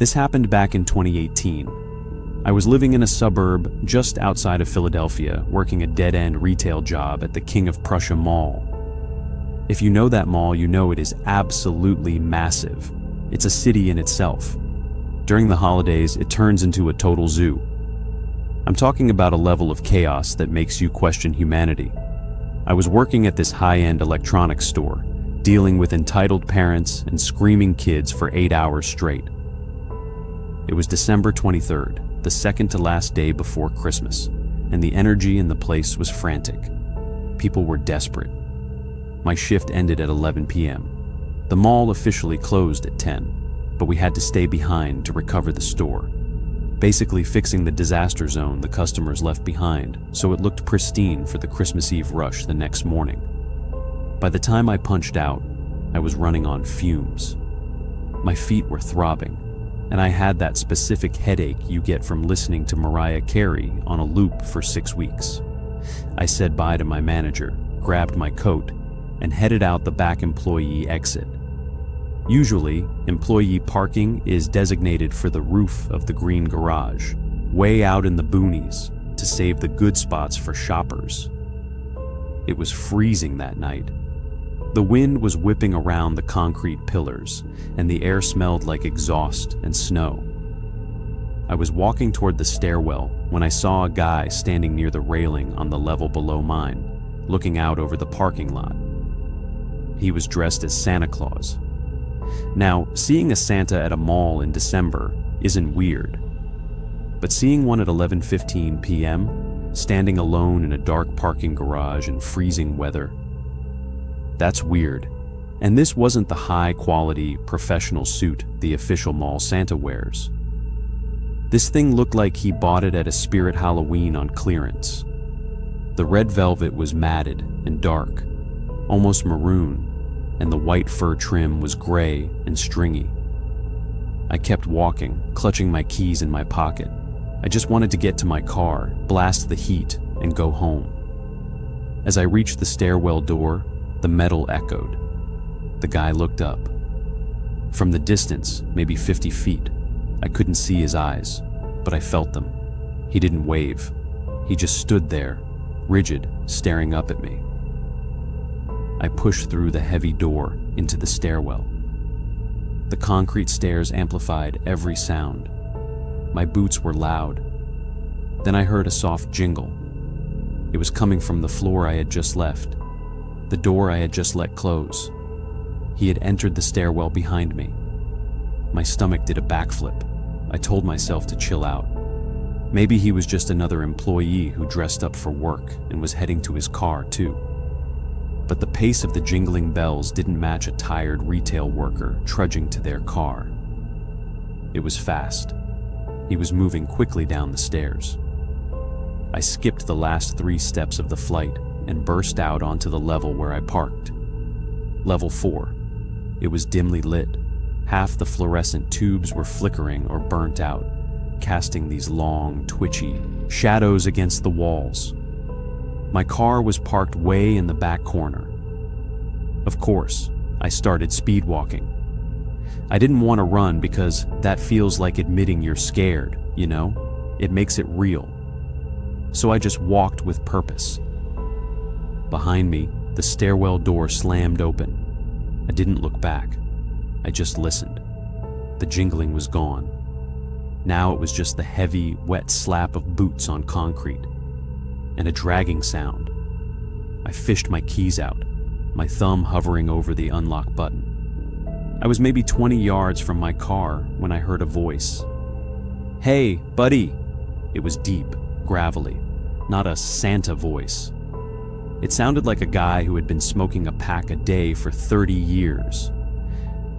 This happened back in 2018. I was living in a suburb just outside of Philadelphia, working a dead-end retail job at the King of Prussia Mall. If you know that mall, you know it is absolutely massive. It's a city in itself. During the holidays, it turns into a total zoo. I'm talking about a level of chaos that makes you question humanity. I was working at this high-end electronics store, dealing with entitled parents and screaming kids for 8 hours straight. It was December 23rd, the second to last day before Christmas, and the energy in the place was frantic. People were desperate. My shift ended at 11 p.m. The mall officially closed at 10, but we had to stay behind to recover the store, basically fixing the disaster zone the customers left behind so it looked pristine for the Christmas Eve rush the next morning. By the time I punched out, I was running on fumes. My feet were throbbing, and I had that specific headache you get from listening to Mariah Carey on a loop for 6 weeks. I said bye to my manager, grabbed my coat, and headed out the back employee exit. Usually, employee parking is designated for the roof of the green garage, way out in the boonies, to save the good spots for shoppers. It was freezing that night. The wind was whipping around the concrete pillars, and the air smelled like exhaust and snow. I was walking toward the stairwell when I saw a guy standing near the railing on the level below mine, looking out over the parking lot. He was dressed as Santa Claus. Now, seeing a Santa at a mall in December isn't weird, but seeing one at 11:15 p.m., standing alone in a dark parking garage in freezing weather, that's weird. And this wasn't the high-quality, professional suit the official mall Santa wears. This thing looked like he bought it at a Spirit Halloween on clearance. The red velvet was matted and dark, almost maroon, and the white fur trim was gray and stringy. I kept walking, clutching my keys in my pocket. I just wanted to get to my car, blast the heat, and go home. As I reached the stairwell door, the metal echoed. The guy looked up. From the distance, maybe 50 feet, I couldn't see his eyes, but I felt them. He didn't wave. He just stood there, rigid, staring up at me. I pushed through the heavy door into the stairwell. The concrete stairs amplified every sound. My boots were loud. Then I heard a soft jingle. It was coming from the floor I had just left, the door I had just let close. He had entered the stairwell behind me. My stomach did a backflip. I told myself to chill out. Maybe he was just another employee who dressed up for work and was heading to his car too. But the pace of the jingling bells didn't match a tired retail worker trudging to their car. It was fast. He was moving quickly down the stairs. I skipped the last 3 steps of the flight and burst out onto the level where I parked. Level 4. It was dimly lit. Half the fluorescent tubes were flickering or burnt out, casting these long, twitchy shadows against the walls. My car was parked way in the back corner. Of course, I started speed walking. I didn't want to run because that feels like admitting you're scared, you know? It makes it real. So I just walked with purpose. Behind me, the stairwell door slammed open. I didn't look back. I just listened. The jingling was gone. Now it was just the heavy, wet slap of boots on concrete, and a dragging sound. I fished my keys out, my thumb hovering over the unlock button. I was maybe 20 yards from my car when I heard a voice. "Hey, buddy!" It was deep, gravelly, not a Santa voice. It sounded like a guy who had been smoking a pack a day for 30 years.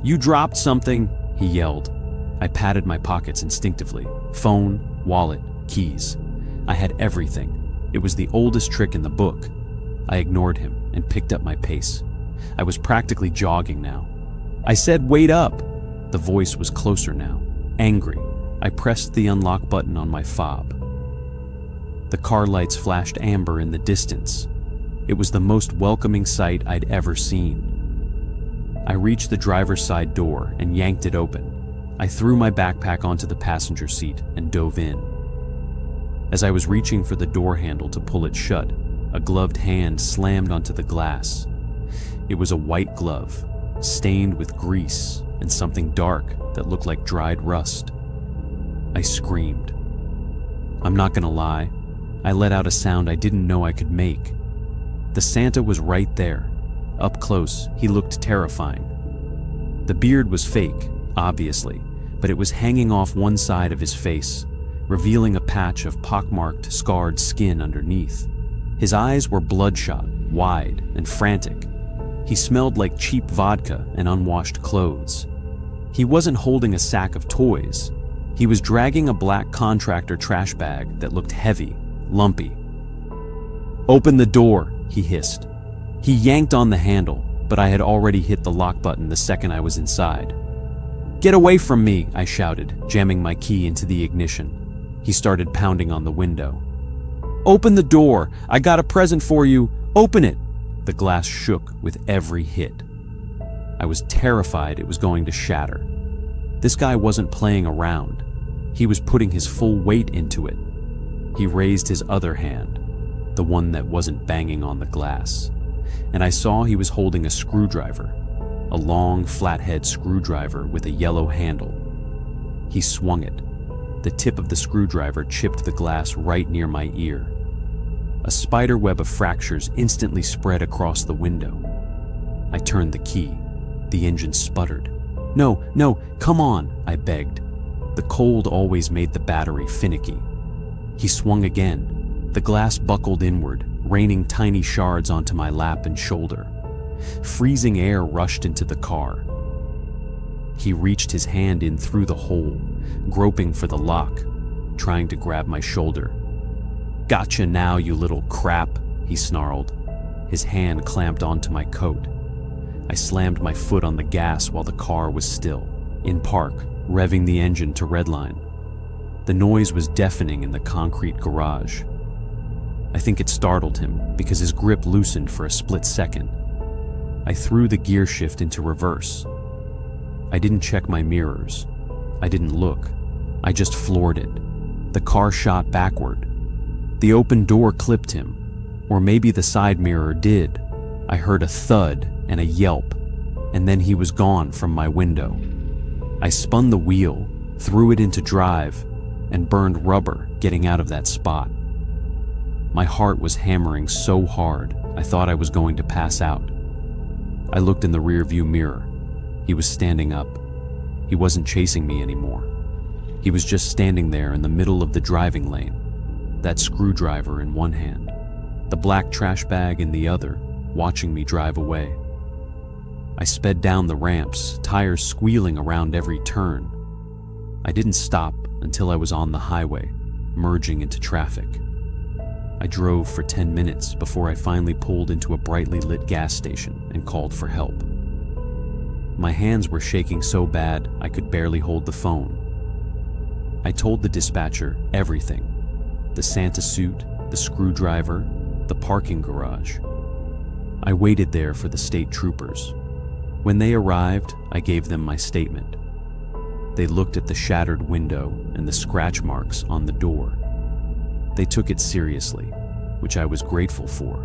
"You dropped something," he yelled. I patted my pockets instinctively. Phone, wallet, keys. I had everything. It was the oldest trick in the book. I ignored him and picked up my pace. I was practically jogging now. "I said wait up!" The voice was closer now, angry. I pressed the unlock button on my fob. The car lights flashed amber in the distance. It was the most welcoming sight I'd ever seen. I reached the driver's side door and yanked it open. I threw my backpack onto the passenger seat and dove in. As I was reaching for the door handle to pull it shut, a gloved hand slammed onto the glass. It was a white glove, stained with grease and something dark that looked like dried rust. I screamed. I'm not gonna lie, I let out a sound I didn't know I could make. The Santa was right there. Up close, he looked terrifying. The beard was fake, obviously, but it was hanging off one side of his face, revealing a patch of pockmarked, scarred skin underneath. His eyes were bloodshot, wide, and frantic. He smelled like cheap vodka and unwashed clothes. He wasn't holding a sack of toys. He was dragging a black contractor trash bag that looked heavy, lumpy. "Open the door," he hissed. He yanked on the handle, but I had already hit the lock button the second I was inside. "Get away from me," I shouted, jamming my key into the ignition. He started pounding on the window. "Open the door! I got a present for you! Open it!" The glass shook with every hit. I was terrified it was going to shatter. This guy wasn't playing around. He was putting his full weight into it. He raised his other hand, the one that wasn't banging on the glass, and I saw he was holding a screwdriver, a long, flathead screwdriver with a yellow handle. He swung it. The tip of the screwdriver chipped the glass right near my ear. A spider web of fractures instantly spread across the window. I turned the key. The engine sputtered. No, come on," I begged. The cold always made the battery finicky. He swung again. The glass buckled inward, raining tiny shards onto my lap and shoulder. Freezing air rushed into the car. He reached his hand in through the hole, groping for the lock, trying to grab my shoulder. "Gotcha now, you little crap," he snarled. His hand clamped onto my coat. I slammed my foot on the gas while the car was still, in park, revving the engine to redline. The noise was deafening in the concrete garage. I think it startled him because his grip loosened for a split second. I threw the gear shift into reverse. I didn't check my mirrors. I didn't look. I just floored it. The car shot backward. The open door clipped him, or maybe the side mirror did. I heard a thud and a yelp, and then he was gone from my window. I spun the wheel, threw it into drive, and burned rubber getting out of that spot. My heart was hammering so hard, I thought I was going to pass out. I looked in the rearview mirror. He was standing up. He wasn't chasing me anymore. He was just standing there in the middle of the driving lane, that screwdriver in one hand, the black trash bag in the other, watching me drive away. I sped down the ramps, tires squealing around every turn. I didn't stop until I was on the highway, merging into traffic. I drove for 10 minutes before I finally pulled into a brightly lit gas station and called for help. My hands were shaking so bad I could barely hold the phone. I told the dispatcher everything: the Santa suit, the screwdriver, the parking garage. I waited there for the state troopers. When they arrived, I gave them my statement. They looked at the shattered window and the scratch marks on the door. They took it seriously, which I was grateful for.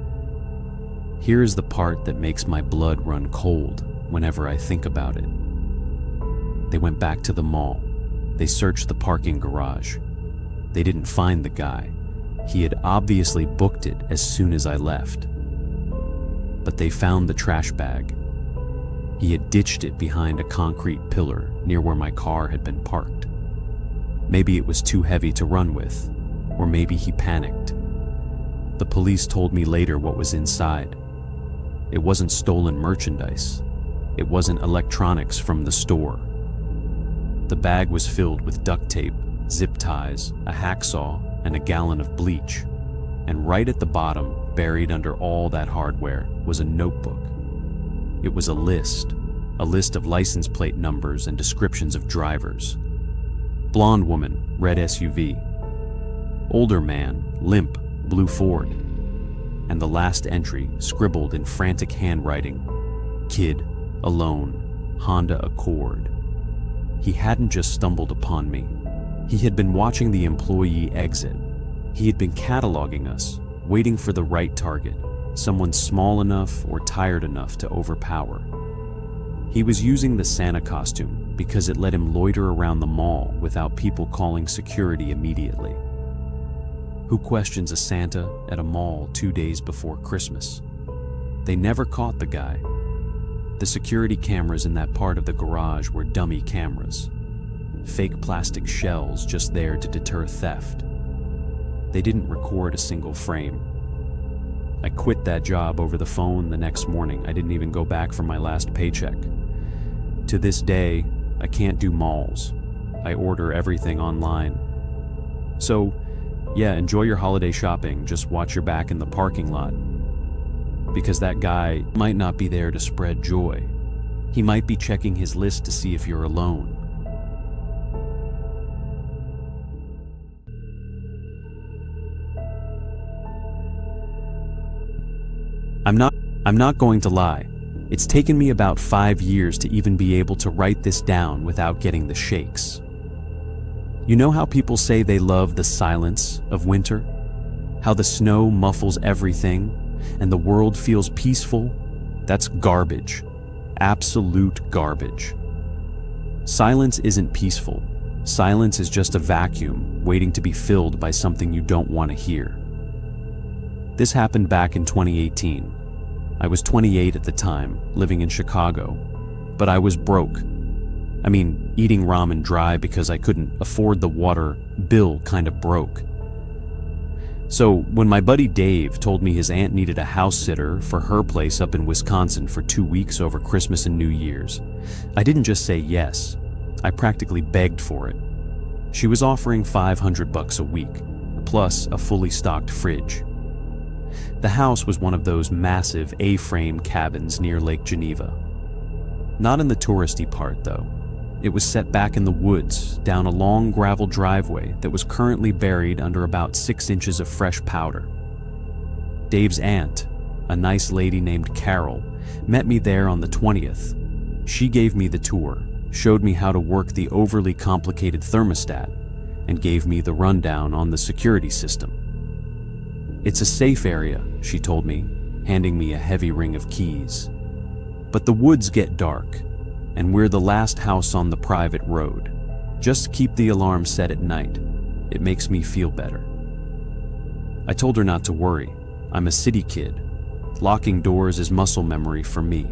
Here is the part that makes my blood run cold whenever I think about it. They went back to the mall. They searched the parking garage. They didn't find the guy. He had obviously booked it as soon as I left. But they found the trash bag. He had ditched it behind a concrete pillar near where my car had been parked. Maybe it was too heavy to run with, or maybe he panicked. The police told me later what was inside. It wasn't stolen merchandise. It wasn't electronics from the store. The bag was filled with duct tape, zip ties, a hacksaw, and a gallon of bleach. And right at the bottom, buried under all that hardware, was a notebook. It was a list of license plate numbers and descriptions of drivers. Blonde woman, red SUV. Older man, limp, blue Ford. And the last entry, scribbled in frantic handwriting: kid, alone, Honda Accord. he hadn't just stumbled upon me. He had been watching the employee exit. He had been cataloging us, waiting for the right target, someone small enough or tired enough to overpower. He was using the Santa costume because it let him loiter around the mall without people calling security immediately. Who questions a Santa at a mall 2 days before Christmas? They never caught the guy. The security cameras in that part of the garage were dummy cameras. Fake plastic shells just there to deter theft. They didn't record a single frame. I quit that job over the phone the next morning. I didn't even go back for my last paycheck. To this day, I can't do malls. I order everything online. So, yeah, enjoy your holiday shopping. Just watch your back in the parking lot. Because that guy might not be there to spread joy. He might be checking his list to see if you're alone. I'm not going to lie. It's taken me about 5 years to even be able to write this down without getting the shakes. You know how people say they love the silence of winter? How the snow muffles everything and the world feels peaceful? That's garbage. Absolute garbage. Silence isn't peaceful. Silence is just a vacuum waiting to be filled by something you don't want to hear. This happened back in 2018. I was 28 at the time, living in Chicago, but I was broke. I mean, eating ramen dry because I couldn't afford the water bill kind of broke. So when my buddy Dave told me his aunt needed a house sitter for her place up in Wisconsin for 2 weeks over Christmas and New Year's, I didn't just say yes. I practically begged for it. She was offering $500 a week, plus a fully stocked fridge. The house was one of those massive A-frame cabins near Lake Geneva. Not in the touristy part, though. It was set back in the woods, down a long gravel driveway that was currently buried under about 6 inches of fresh powder. Dave's aunt, a nice lady named Carol, met me there on the 20th. She gave me the tour, showed me how to work the overly complicated thermostat, and gave me the rundown on the security system. "It's a safe area," she told me, handing me a heavy ring of keys. "But the woods get dark, and we're the last house on the private road. Just keep the alarm set at night. It makes me feel better." I told her not to worry. I'm a city kid. Locking doors is muscle memory for me.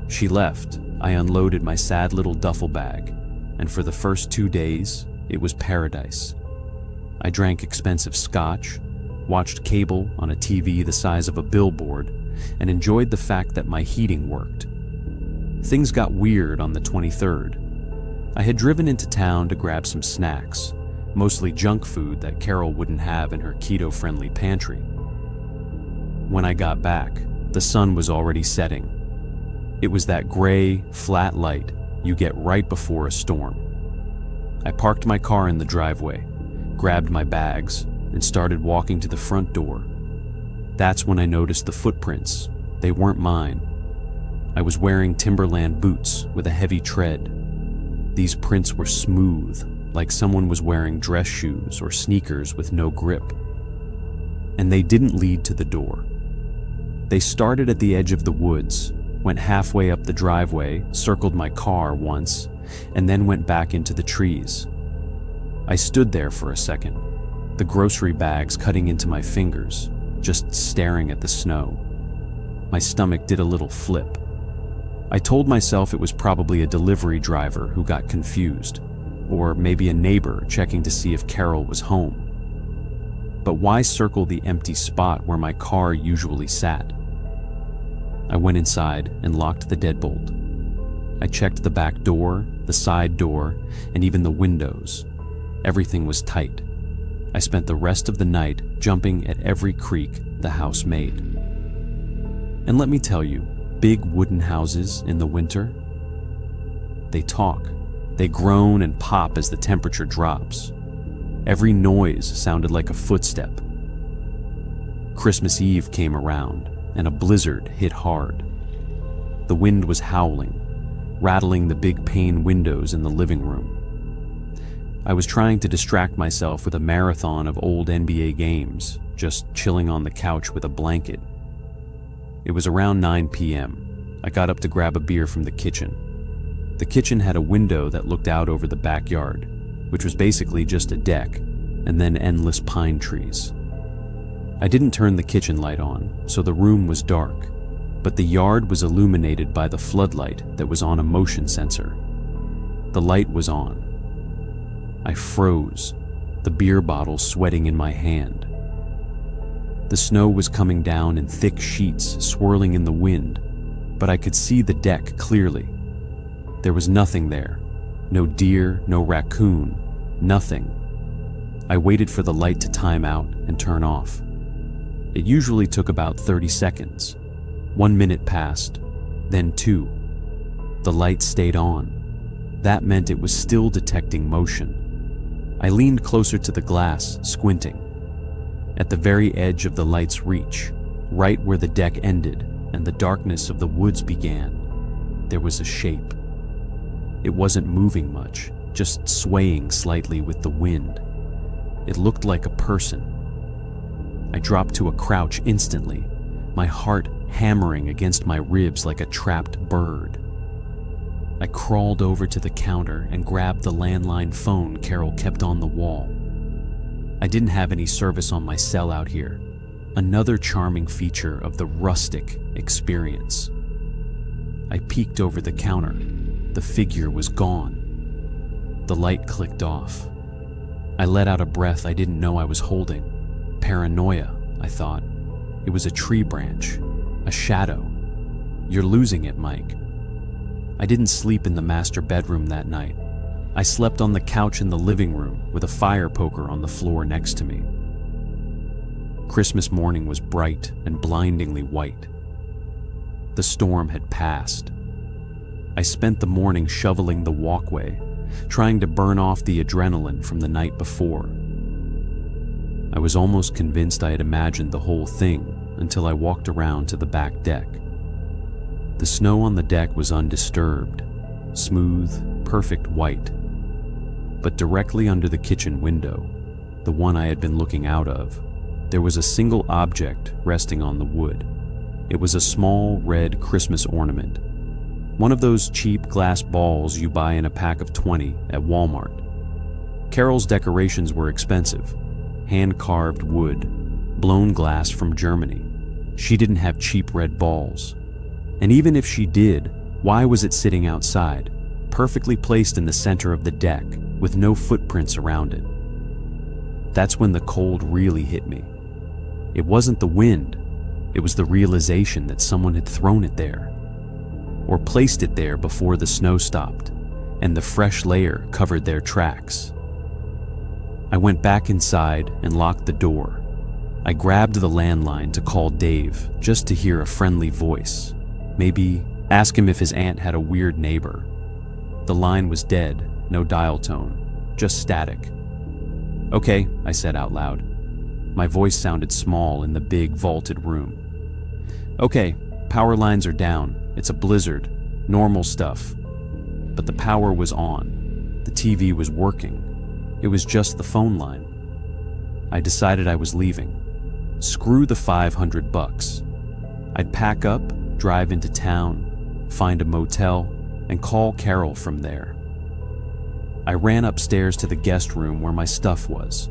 She left. I unloaded my sad little duffel bag, and for the first 2 days, it was paradise. I drank expensive scotch, watched cable on a TV the size of a billboard, and enjoyed the fact that my heating worked. Things got weird on the 23rd. I had driven into town to grab some snacks, mostly junk food that Carol wouldn't have in her keto-friendly pantry. When I got back, the sun was already setting. It was that gray, flat light you get right before a storm. I parked my car in the driveway, grabbed my bags, and started walking to the front door. That's when I noticed the footprints. They weren't mine. I was wearing Timberland boots with a heavy tread. These prints were smooth, like someone was wearing dress shoes or sneakers with no grip. And they didn't lead to the door. They started at the edge of the woods, went halfway up the driveway, circled my car once, and then went back into the trees. I stood there for a second, the grocery bags cutting into my fingers, just staring at the snow. My stomach did a little flip. I told myself it was probably a delivery driver who got confused, or maybe a neighbor checking to see if Carol was home. But why circle the empty spot where my car usually sat? I went inside and locked the deadbolt. I checked the back door, the side door, and even the windows. Everything was tight. I spent the rest of the night jumping at every creak the house made. And let me tell you, big wooden houses in the winter, they talk. They groan and pop as the temperature drops. Every noise sounded like a footstep. Christmas Eve came around, and a blizzard hit hard. The wind was howling. rattling the big pane windows in the living room. I was trying to distract myself with a marathon of old NBA games, just chilling on the couch with a blanket. It was around 9 p.m. I got up to grab a beer from the kitchen. The kitchen had a window that looked out over the backyard, which was basically just a deck, and then endless pine trees. I didn't turn the kitchen light on, so the room was dark, but the yard was illuminated by the floodlight that was on a motion sensor. The light was on. I froze, the beer bottle sweating in my hand. The snow was coming down in thick sheets, swirling in the wind, but I could see the deck clearly. There was nothing there. No deer, no raccoon, nothing. I waited for the light to time out and turn off. It usually took about 30 seconds. 1 minute passed, then 2. The light stayed on. That meant it was still detecting motion. I leaned closer to the glass, squinting. At the very edge of the light's reach, right where the deck ended and the darkness of the woods began, there was a shape. It wasn't moving much, just swaying slightly with the wind. It looked like a person. I dropped to a crouch instantly, my heart hammering against my ribs like a trapped bird. I crawled over to the counter and grabbed the landline phone Carol kept on the wall. I didn't have any service on my cell out here, another charming feature of the rustic experience. I peeked over the counter. The figure was gone. The light clicked off. I let out a breath I didn't know I was holding. Paranoia, I thought. It was a tree branch, a shadow. You're losing it, Mike. I didn't sleep in the master bedroom that night. I slept on the couch in the living room with a fire poker on the floor next to me. Christmas morning was bright and blindingly white. The storm had passed. I spent the morning shoveling the walkway, trying to burn off the adrenaline from the night before. I was almost convinced I had imagined the whole thing until I walked around to the back deck. The snow on the deck was undisturbed, smooth, perfect white. But directly under the kitchen window, the one I had been looking out of, there was a single object resting on the wood. It was a small red Christmas ornament, one of those cheap glass balls you buy in a pack of 20 at Walmart. Carol's decorations were expensive, hand-carved wood, blown glass from Germany. She didn't have cheap red balls. And even if she did, why was it sitting outside, perfectly placed in the center of the deck, with no footprints around it? That's when the cold really hit me. It wasn't the wind, it was the realization that someone had thrown it there, or placed it there before the snow stopped, and the fresh layer covered their tracks. I went back inside and locked the door. I grabbed the landline to call Dave, just to hear a friendly voice. Maybe ask him if his aunt had a weird neighbor. The line was dead, no dial tone, just static. "Okay," I said out loud. My voice sounded small in the big vaulted room. "Okay, power lines are down. It's a blizzard, normal stuff." But the power was on. The TV was working. It was just the phone line. I decided I was leaving. Screw the $500. I'd pack up, drive into town, find a motel, and call Carol from there. I ran upstairs to the guest room where my stuff was.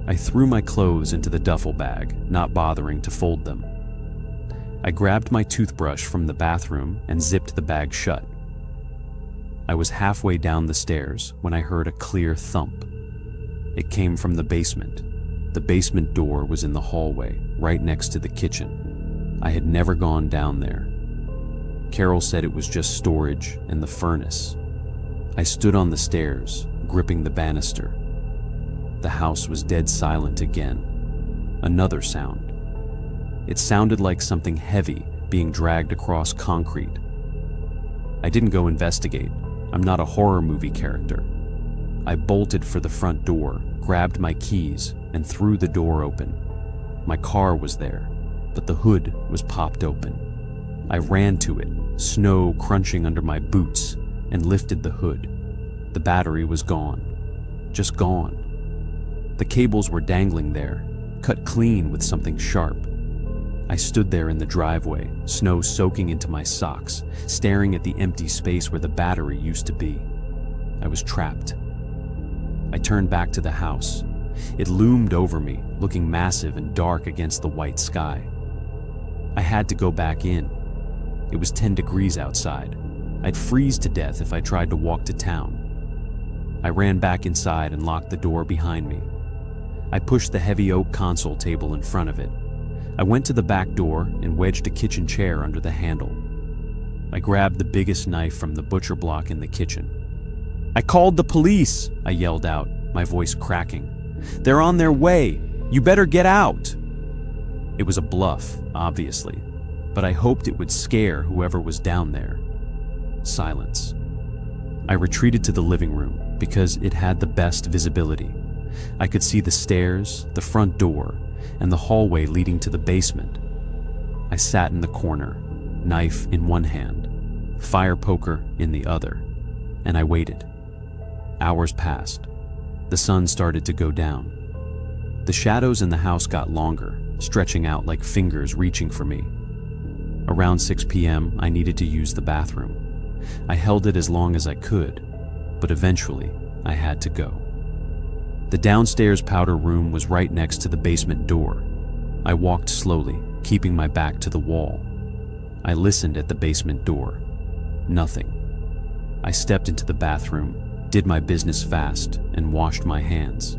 I threw my clothes into the duffel bag, not bothering to fold them. I grabbed my toothbrush from the bathroom and zipped the bag shut. I was halfway down the stairs when I heard a clear thump. It came from the basement. The basement door was in the hallway, right next to the kitchen. I had never gone down there. Carol said it was just storage and the furnace. I stood on the stairs, gripping the banister. The house was dead silent again. Another sound. It sounded like something heavy being dragged across concrete. I didn't go investigate. I'm not a horror movie character. I bolted for the front door, grabbed my keys, and threw the door open. My car was there, but the hood was popped open. I ran to it, snow crunching under my boots, and lifted the hood. The battery was gone. Just gone. The cables were dangling there, cut clean with something sharp. I stood there in the driveway, snow soaking into my socks, staring at the empty space where the battery used to be. I was trapped. I turned back to the house. It loomed over me, looking massive and dark against the white sky. I had to go back in. It was 10 degrees outside. I'd freeze to death if I tried to walk to town. I ran back inside and locked the door behind me. I pushed the heavy oak console table in front of it. I went to the back door and wedged a kitchen chair under the handle. I grabbed the biggest knife from the butcher block in the kitchen. "I called the police!" I yelled out, my voice cracking. "They're on their way! You better get out!" It was a bluff, obviously, but I hoped it would scare whoever was down there. Silence. I retreated to the living room because it had the best visibility. I could see the stairs, the front door, and the hallway leading to the basement. I sat in the corner, knife in one hand, fire poker in the other, and I waited. Hours passed. The sun started to go down. The shadows in the house got longer, stretching out like fingers reaching for me. Around 6 p.m., I needed to use the bathroom. I held it as long as I could, but eventually I had to go. The downstairs powder room was right next to the basement door. I walked slowly, keeping my back to the wall. I listened at the basement door. Nothing. I stepped into the bathroom, did my business fast, and washed my hands.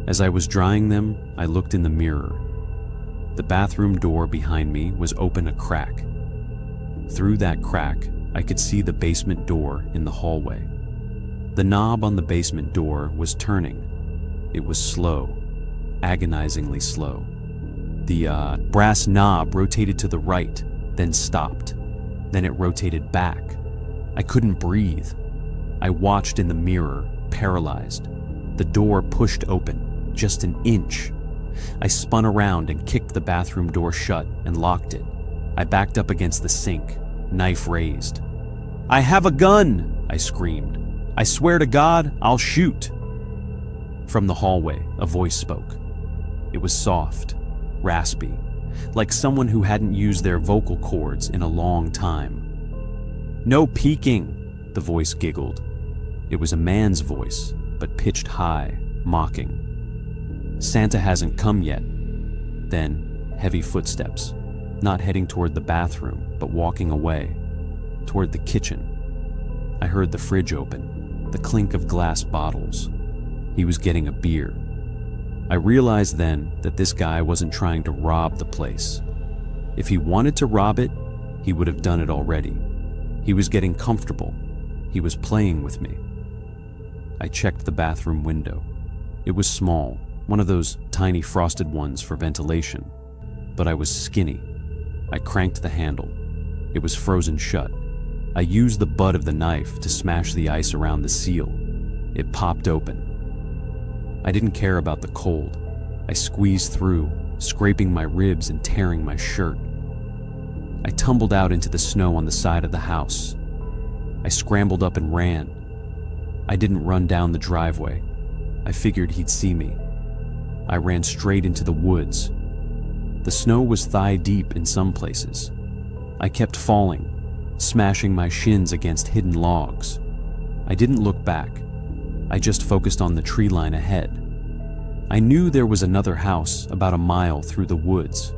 As I was drying them, I looked in the mirror. The bathroom door behind me was open a crack. Through that crack, I could see the basement door in the hallway. The knob on the basement door was turning. It was slow, agonizingly slow. The brass knob rotated to the right, then stopped. Then it rotated back. I couldn't breathe. I watched in the mirror, paralyzed. The door pushed open, just an inch. I spun around and kicked the bathroom door shut and locked it. I backed up against the sink, knife raised. "I have a gun!" I screamed. "I swear to God, I'll shoot!" From the hallway, a voice spoke. It was soft, raspy, like someone who hadn't used their vocal cords in a long time. "No peeking," the voice giggled. It was a man's voice, but pitched high, mocking. "Santa hasn't come yet." Then, heavy footsteps, not heading toward the bathroom, but walking away, toward the kitchen. I heard the fridge open, the clink of glass bottles. He was getting a beer. I realized then that this guy wasn't trying to rob the place. If he wanted to rob it, he would have done it already. He was getting comfortable. He was playing with me. I checked the bathroom window. It was small, one of those tiny frosted ones for ventilation, but I was skinny. I cranked the handle. It was frozen shut. I used the butt of the knife to smash the ice around the seal. It popped open. I didn't care about the cold. I squeezed through, scraping my ribs and tearing my shirt. I tumbled out into the snow on the side of the house. I scrambled up and ran. I didn't run down the driveway. I figured he'd see me. I ran straight into the woods. The snow was thigh-deep in some places. I kept falling, smashing my shins against hidden logs. I didn't look back. I just focused on the tree line ahead. I knew there was another house about a mile through the woods,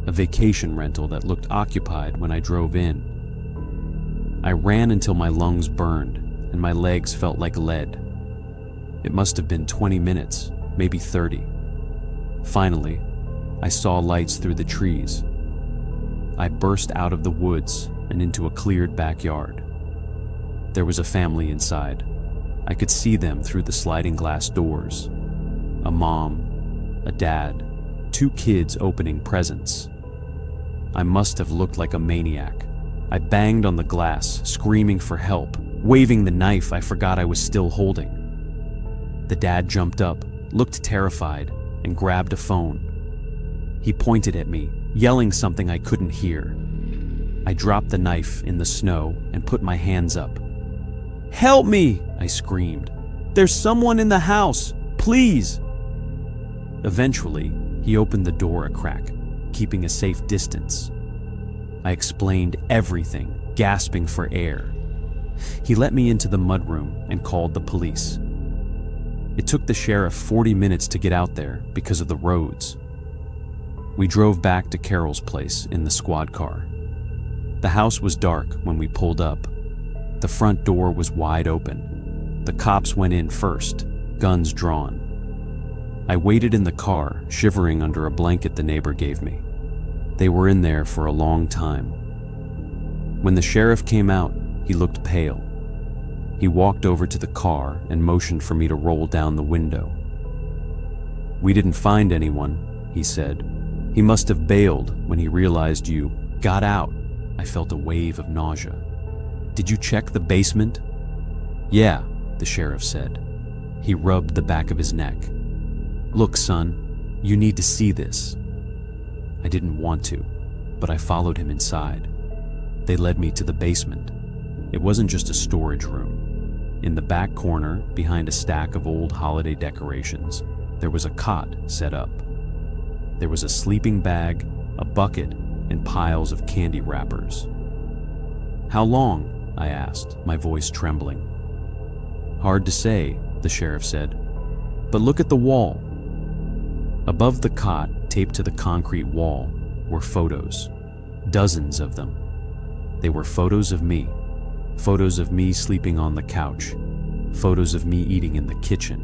a vacation rental that looked occupied when I drove in. I ran until my lungs burned and my legs felt like lead. It must have been 20 minutes, maybe 30. Finally, I saw lights through the trees. I burst out of the woods and into a cleared backyard. There was a family inside. I could see them through the sliding glass doors. A mom, a dad, 2 kids opening presents. I must have looked like a maniac. I banged on the glass, screaming for help, waving the knife I forgot I was still holding. The dad jumped up, looked terrified, and grabbed a phone. He pointed at me, yelling something I couldn't hear. I dropped the knife in the snow and put my hands up. "Help me!" I screamed. "There's someone in the house! Please!" Eventually, he opened the door a crack, keeping a safe distance. I explained everything, gasping for air. He let me into the mudroom and called the police. It took the sheriff 40 minutes to get out there because of the roads. We drove back to Carol's place in the squad car. The house was dark when we pulled up. The front door was wide open. The cops went in first, guns drawn. I waited in the car, shivering under a blanket the neighbor gave me. They were in there for a long time. When the sheriff came out, he looked pale. He walked over to the car and motioned for me to roll down the window. "We didn't find anyone," he said. "He must have bailed when he realized you got out." I felt a wave of nausea. "Did you check the basement?" "Yeah," the sheriff said. He rubbed the back of his neck. "Look, son, you need to see this." I didn't want to, but I followed him inside. They led me to the basement. It wasn't just a storage room. In the back corner, behind a stack of old holiday decorations, there was a cot set up. There was a sleeping bag, a bucket, and piles of candy wrappers. "How long?" I asked, my voice trembling. "Hard to say," the sheriff said. "But look at the wall." Above the cot, taped to the concrete wall, were photos. Dozens of them. They were photos of me. Photos of me sleeping on the couch. Photos of me eating in the kitchen.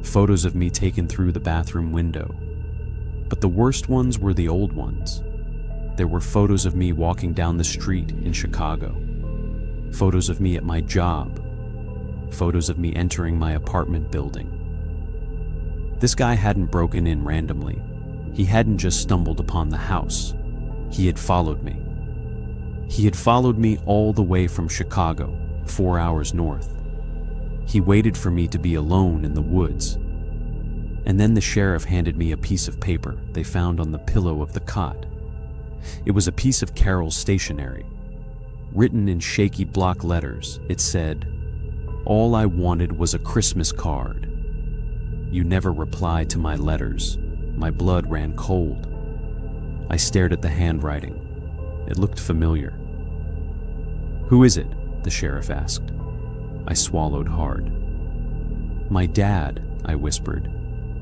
Photos of me taken through the bathroom window. But the worst ones were the old ones. There were photos of me walking down the street in Chicago. Photos of me at my job. Photos of me entering my apartment building. This guy hadn't broken in randomly. He hadn't just stumbled upon the house. He had followed me. He had followed me all the way from Chicago, 4 hours north. He waited for me to be alone in the woods. And then the sheriff handed me a piece of paper they found on the pillow of the cot. It was a piece of Carol's stationery. Written in shaky block letters, it said, "All I wanted was a Christmas card. You never replied to my letters. My blood ran cold." I stared at the handwriting. It looked familiar. "Who is it?" the sheriff asked. I swallowed hard. "My dad," I whispered.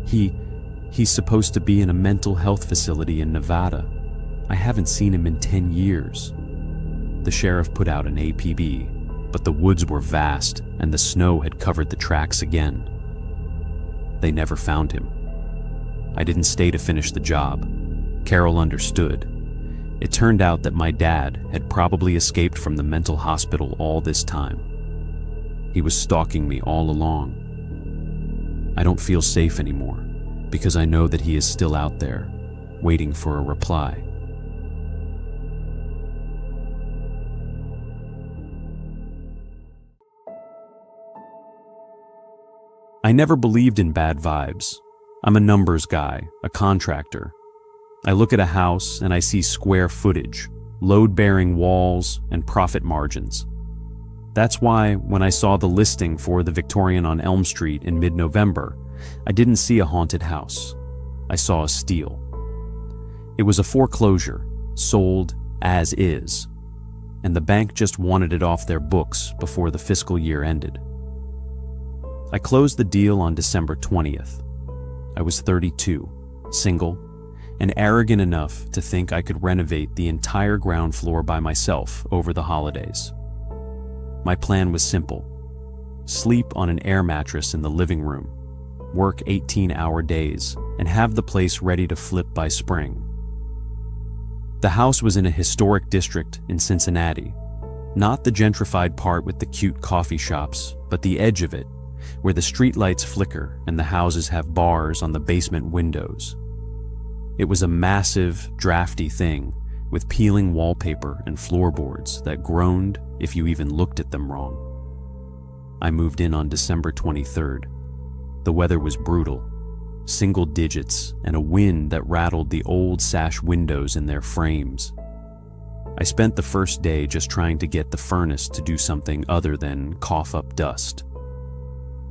He's supposed to be in a mental health facility in Nevada. I haven't seen him in 10 years. The sheriff put out an APB, but the woods were vast and the snow had covered the tracks again. They never found him. I didn't stay to finish the job. Carol understood. It turned out that my dad had probably escaped from the mental hospital all this time. He was stalking me all along. I don't feel safe anymore, because I know that he is still out there, waiting for a reply. I never believed in bad vibes. I'm a numbers guy, a contractor. I look at a house and I see square footage, load-bearing walls, and profit margins. That's why when I saw the listing for the Victorian on Elm Street in mid-November, I didn't see a haunted house. I saw a steal. It was a foreclosure, sold as is, and the bank just wanted it off their books before the fiscal year ended. I closed the deal on December 20th. I was 32, single, and arrogant enough to think I could renovate the entire ground floor by myself over the holidays. My plan was simple: sleep on an air mattress in the living room, work 18-hour days, and have the place ready to flip by spring. The house was in a historic district in Cincinnati, not the gentrified part with the cute coffee shops, but the edge of it, where the streetlights flicker and the houses have bars on the basement windows. It was a massive, drafty thing with peeling wallpaper and floorboards that groaned if you even looked at them wrong. I moved in on December 23rd. The weather was brutal, single digits and a wind that rattled the old sash windows in their frames. I spent the first day just trying to get the furnace to do something other than cough up dust.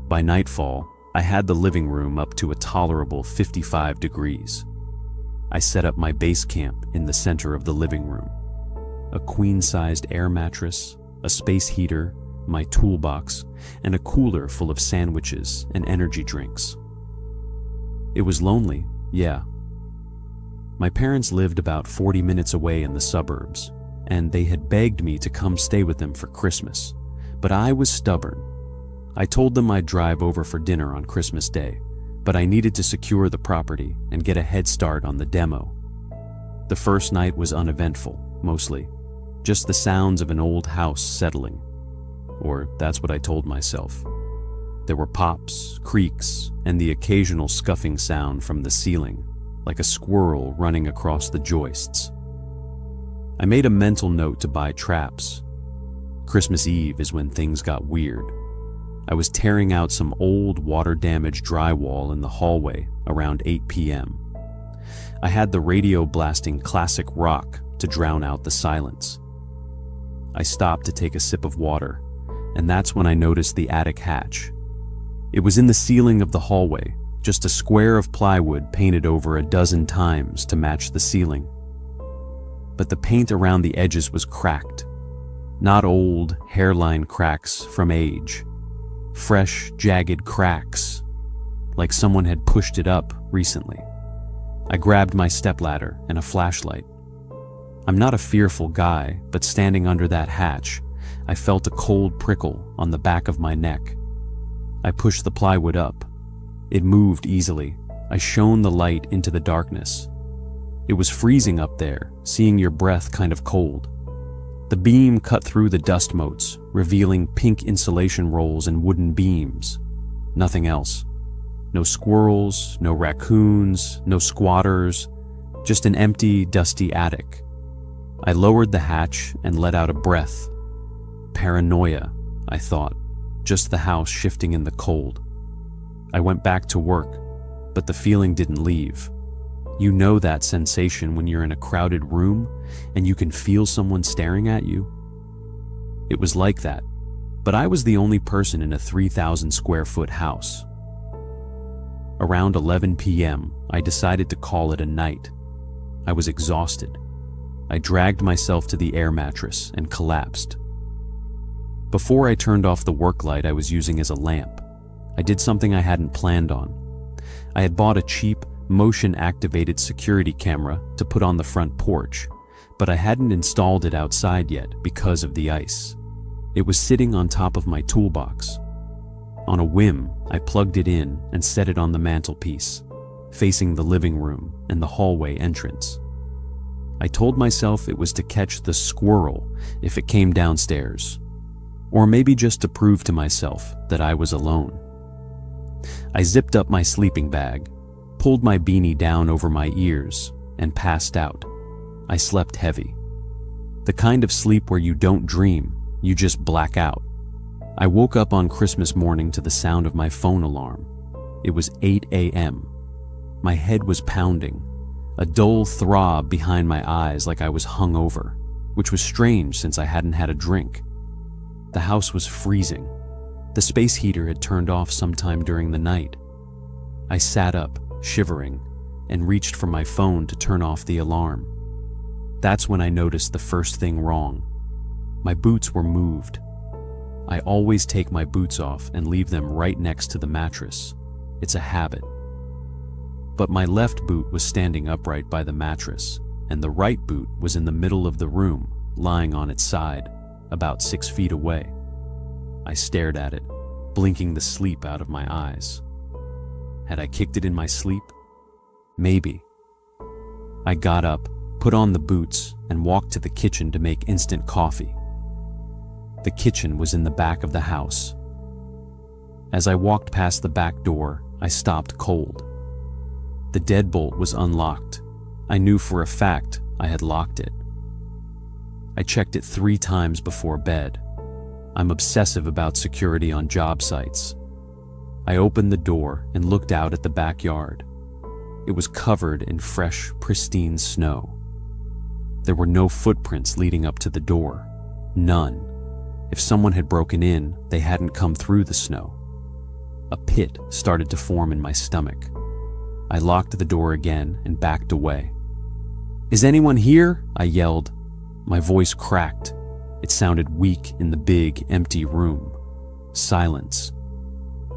By nightfall, I had the living room up to a tolerable 55 degrees. I set up my base camp in the center of the living room. A queen-sized air mattress, a space heater, my toolbox, and a cooler full of sandwiches and energy drinks. It was lonely, yeah. My parents lived about 40 minutes away in the suburbs, and they had begged me to come stay with them for Christmas, but I was stubborn. I told them I'd drive over for dinner on Christmas Day, but I needed to secure the property and get a head start on the demo. The first night was uneventful, mostly. Just the sounds of an old house settling. Or that's what I told myself. There were pops, creaks, and the occasional scuffing sound from the ceiling, like a squirrel running across the joists. I made a mental note to buy traps. Christmas Eve is when things got weird. I was tearing out some old water-damaged drywall in the hallway around 8 p.m. I had the radio blasting classic rock to drown out the silence. I stopped to take a sip of water, and that's when I noticed the attic hatch. It was in the ceiling of the hallway, just a square of plywood painted over a dozen times to match the ceiling. But the paint around the edges was cracked. Not old, hairline cracks from age. Fresh, jagged cracks, like someone had pushed it up recently. I grabbed my stepladder and a flashlight. I'm not a fearful guy, but standing under that hatch, I felt a cold prickle on the back of my neck. I pushed the plywood up. It moved easily. I shone the light into the darkness. It was freezing up there, seeing your breath kind of cold. The beam cut through the dust motes, revealing pink insulation rolls and wooden beams. Nothing else. No squirrels, no raccoons, no squatters, just an empty, dusty attic. I lowered the hatch and let out a breath. Paranoia, I thought, just the house shifting in the cold. I went back to work, but the feeling didn't leave. You know that sensation when you're in a crowded room and you can feel someone staring at you? It was like that, but I was the only person in a 3,000 square foot house. Around 11 p.m., I decided to call it a night. I was exhausted. I dragged myself to the air mattress and collapsed. Before I turned off the work light I was using as a lamp, I did something I hadn't planned on. I had bought a cheap, motion-activated security camera to put on the front porch, but I hadn't installed it outside yet because of the ice. It was sitting on top of my toolbox. On a whim, I plugged it in and set it on the mantelpiece, facing the living room and the hallway entrance. I told myself it was to catch the squirrel if it came downstairs, or maybe just to prove to myself that I was alone. I zipped up my sleeping bag, pulled my beanie down over my ears, and passed out. I slept heavy. The kind of sleep where you don't dream, you just black out. I woke up on Christmas morning to the sound of my phone alarm. It was 8 a.m. My head was pounding, a dull throb behind my eyes like I was hungover, which was strange since I hadn't had a drink. The house was freezing. The space heater had turned off sometime during the night. I sat up, shivering, and reached for my phone to turn off the alarm. That's when I noticed the first thing wrong. My boots were moved. I always take my boots off and leave them right next to the mattress. It's a habit. But my left boot was standing upright by the mattress, and the right boot was in the middle of the room, lying on its side, about 6 feet away. I stared at it, blinking the sleep out of my eyes. Had I kicked it in my sleep? Maybe. I got up, put on the boots, and walked to the kitchen to make instant coffee. The kitchen was in the back of the house. As I walked past the back door, I stopped cold. The deadbolt was unlocked. I knew for a fact I had locked it. I checked it 3 times before bed. I'm obsessive about security on job sites. I opened the door and looked out at the backyard. It was covered in fresh, pristine snow. There were no footprints leading up to the door. None. If someone had broken in, they hadn't come through the snow. A pit started to form in my stomach. I locked the door again and backed away. "Is anyone here?" I yelled. My voice cracked. It sounded weak in the big, empty room. Silence.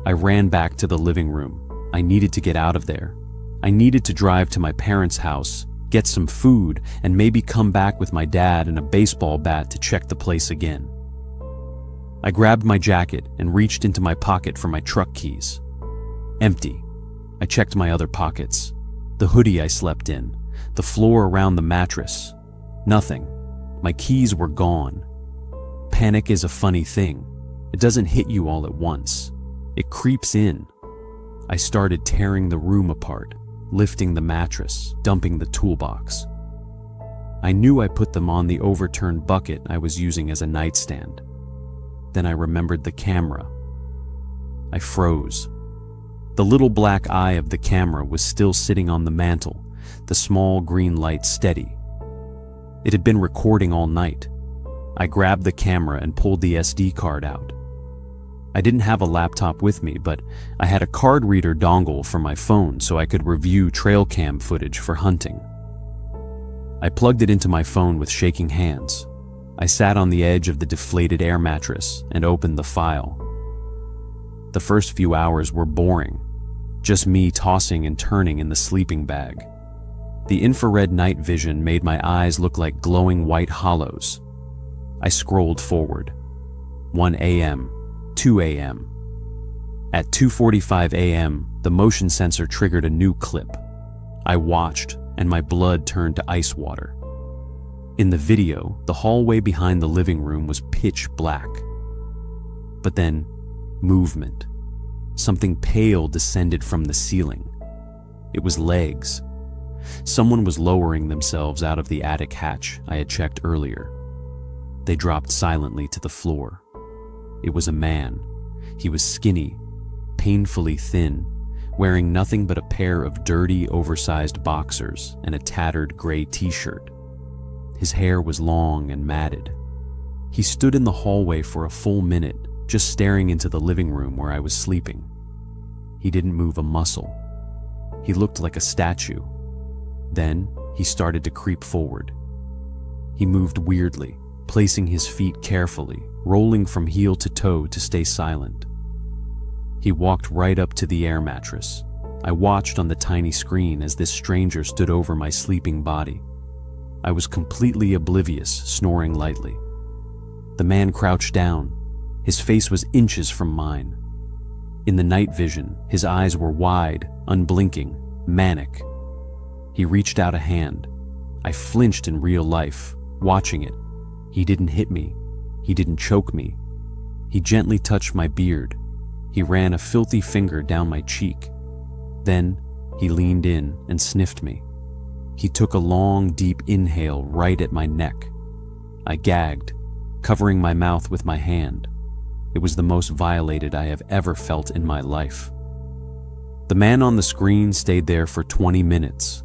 I ran back to the living room. I needed to get out of there. I needed to drive to my parents' house, get some food, and maybe come back with my dad and a baseball bat to check the place again. I grabbed my jacket and reached into my pocket for my truck keys. Empty. I checked my other pockets. The hoodie I slept in, the floor around the mattress. Nothing. My keys were gone. Panic is a funny thing. It doesn't hit you all at once. It creeps in. I started tearing the room apart, lifting the mattress, dumping the toolbox. I knew I put them on the overturned bucket I was using as a nightstand. Then I remembered the camera. I froze. The little black eye of the camera was still sitting on the mantel, the small green light steady. It had been recording all night. I grabbed the camera and pulled the SD card out. I didn't have a laptop with me, but I had a card reader dongle for my phone so I could review trail cam footage for hunting. I plugged it into my phone with shaking hands. I sat on the edge of the deflated air mattress and opened the file. The first few hours were boring, just me tossing and turning in the sleeping bag. The infrared night vision made my eyes look like glowing white hollows. I scrolled forward. 1 a.m., 2 a.m. At 2:45 a.m., the motion sensor triggered a new clip. I watched, and my blood turned to ice water. In the video, the hallway behind the living room was pitch black. But then, movement. Something pale descended from the ceiling. It was legs. Someone was lowering themselves out of the attic hatch I had checked earlier. They dropped silently to the floor. It was a man. He was skinny, painfully thin, wearing nothing but a pair of dirty, oversized boxers and a tattered gray t-shirt. His hair was long and matted. He stood in the hallway for a full minute, just staring into the living room where I was sleeping. He didn't move a muscle. He looked like a statue. Then he started to creep forward. He moved weirdly, placing his feet carefully, rolling from heel to toe to stay silent. He walked right up to the air mattress. I watched on the tiny screen as this stranger stood over my sleeping body. I was completely oblivious, snoring lightly. The man crouched down. His face was inches from mine. In the night vision, his eyes were wide, unblinking, manic. He reached out a hand. I flinched in real life, watching it. He didn't hit me. He didn't choke me. He gently touched my beard. He ran a filthy finger down my cheek. Then he leaned in and sniffed me. He took a long, deep inhale right at my neck. I gagged, covering my mouth with my hand. It was the most violated I have ever felt in my life. The man on the screen stayed there for 20 minutes.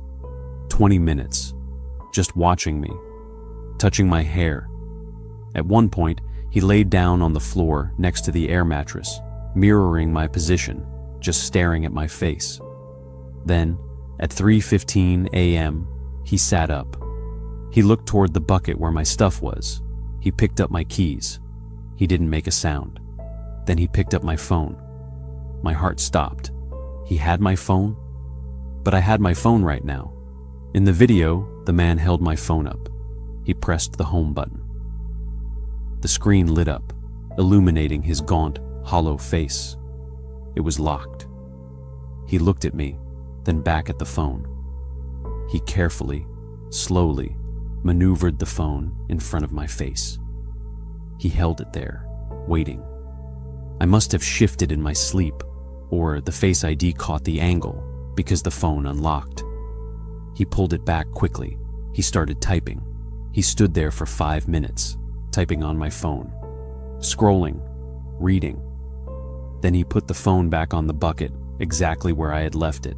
20 minutes, just watching me, touching my hair. At one point, he laid down on the floor next to the air mattress, mirroring my position, just staring at my face. Then, at 3:15 a.m., he sat up. He looked toward the bucket where my stuff was. He picked up my keys. He didn't make a sound. Then he picked up my phone. My heart stopped. He had my phone? But I had my phone right now. In the video, the man held my phone up. He pressed the home button. The screen lit up, illuminating his gaunt, hollow face. It was locked. He looked at me, then back at the phone. He carefully, slowly, maneuvered the phone in front of my face. He held it there, waiting. I must have shifted in my sleep, or the Face ID caught the angle, because the phone unlocked. He pulled it back quickly. He started typing. He stood there for 5 minutes, typing on my phone, scrolling, reading. Then he put the phone back on the bucket, exactly where I had left it.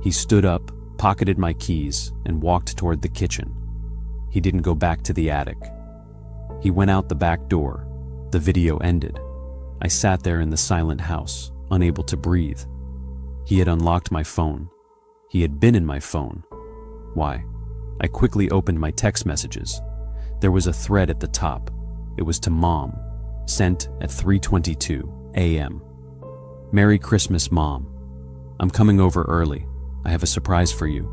He stood up, pocketed my keys, and walked toward the kitchen. He didn't go back to the attic. He went out the back door. The video ended. I sat there in the silent house, unable to breathe. He had unlocked my phone. He had been in my phone. Why? I quickly opened my text messages. There was a thread at the top. It was to Mom, sent at 3:22 a.m. Merry Christmas, Mom. I'm coming over early. I have a surprise for you.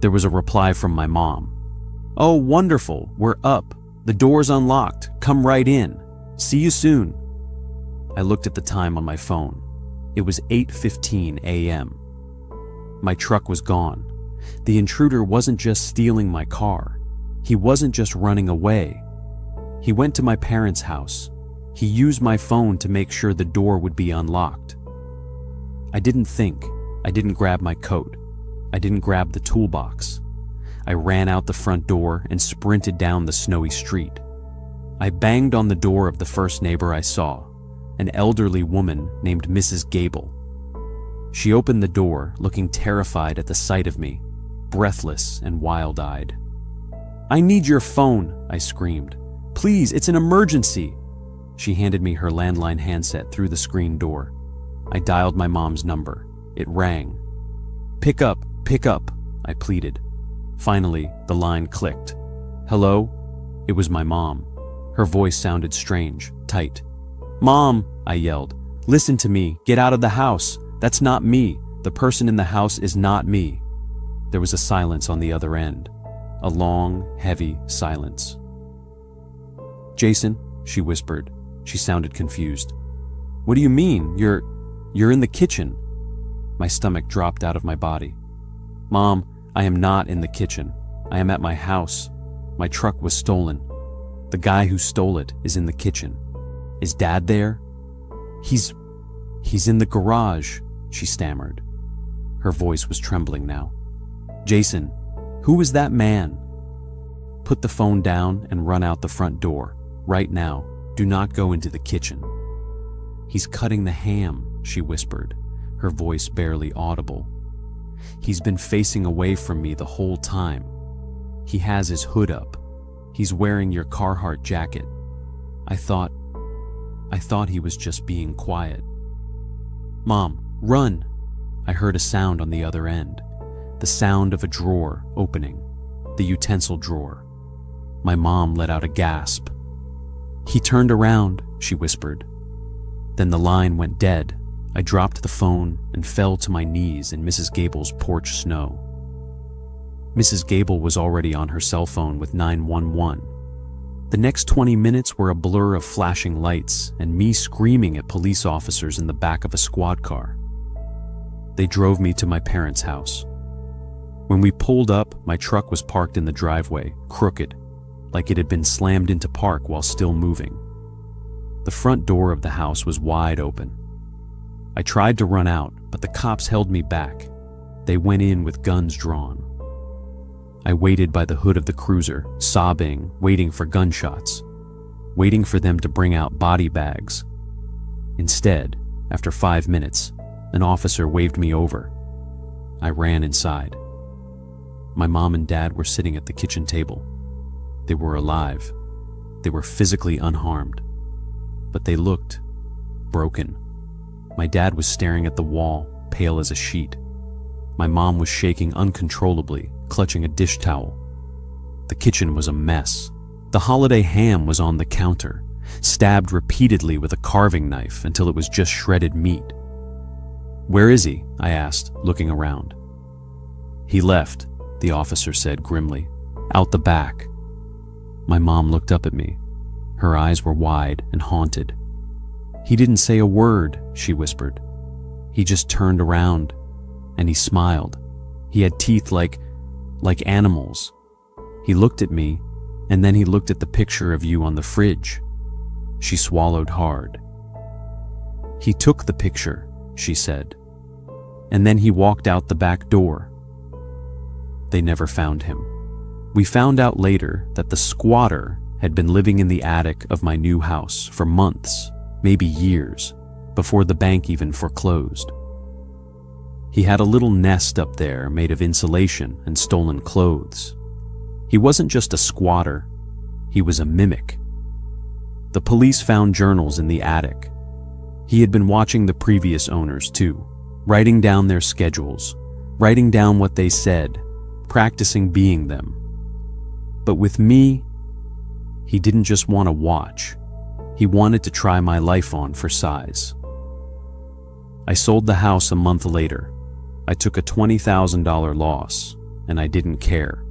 There was a reply from my mom. Oh, wonderful. We're up. The door's unlocked. Come right in. See you soon. I looked at the time on my phone. It was 8:15 a.m. My truck was gone. The intruder wasn't just stealing my car. He wasn't just running away. He went to my parents' house. He used my phone to make sure the door would be unlocked. I didn't think. I didn't grab my coat. I didn't grab the toolbox. I ran out the front door and sprinted down the snowy street. I banged on the door of the first neighbor I saw, an elderly woman named Mrs. Gable. She opened the door, looking terrified at the sight of me, breathless and wild-eyed. I need your phone, I screamed. Please, it's an emergency. She handed me her landline handset through the screen door. I dialed my mom's number. It rang. Pick up, I pleaded. Finally, the line clicked. Hello? It was my mom. Her voice sounded strange, tight. Mom, I yelled. Listen to me. Get out of the house. That's not me. The person in the house is not me. There was a silence on the other end. A long, heavy silence. Jason, she whispered. She sounded confused. What do you mean? You're in the kitchen. My stomach dropped out of my body. Mom, I am not in the kitchen. I am at my house. My truck was stolen. The guy who stole it is in the kitchen. Is Dad there? He's in the garage, she stammered. Her voice was trembling now. Jason, who is that man? Put the phone down and run out the front door. Right now. Do not go into the kitchen. He's cutting the ham, she whispered, her voice barely audible. He's been facing away from me the whole time. He has his hood up. He's wearing your Carhartt jacket. I thought he was just being quiet. Mom, run! I heard a sound on the other end. The sound of a drawer opening. The utensil drawer. My mom let out a gasp. He turned around, she whispered. Then the line went dead. I dropped the phone and fell to my knees in Mrs. Gable's porch snow. Mrs. Gable was already on her cell phone with 911. The next 20 minutes were a blur of flashing lights and me screaming at police officers in the back of a squad car. They drove me to my parents' house. When we pulled up, my truck was parked in the driveway, crooked, like it had been slammed into park while still moving. The front door of the house was wide open. I tried to run out, but the cops held me back. They went in with guns drawn. I waited by the hood of the cruiser, sobbing, waiting for gunshots, waiting for them to bring out body bags. Instead, after 5 minutes, an officer waved me over. I ran inside. My mom and dad were sitting at the kitchen table. They were alive. They were physically unharmed. But they looked broken. My dad was staring at the wall, pale as a sheet. My mom was shaking uncontrollably, clutching a dish towel. The kitchen was a mess. The holiday ham was on the counter, stabbed repeatedly with a carving knife until it was just shredded meat. Where is he? I asked, looking around. He left, the officer said grimly. Out the back. My mom looked up at me. Her eyes were wide and haunted. He didn't say a word, she whispered. He just turned around, and he smiled. He had teeth like animals. He looked at me, and then he looked at the picture of you on the fridge. She swallowed hard. He took the picture, she said, and then he walked out the back door. They never found him. We found out later that the squatter had been living in the attic of my new house for months, maybe years, before the bank even foreclosed. He had a little nest up there made of insulation and stolen clothes. He wasn't just a squatter, he was a mimic. The police found journals in the attic. He had been watching the previous owners too, writing down their schedules, writing down what they said, practicing being them. But with me, he didn't just want to watch. He wanted to try my life on for size. I sold the house a month later. I took a $20,000 loss, and I didn't care.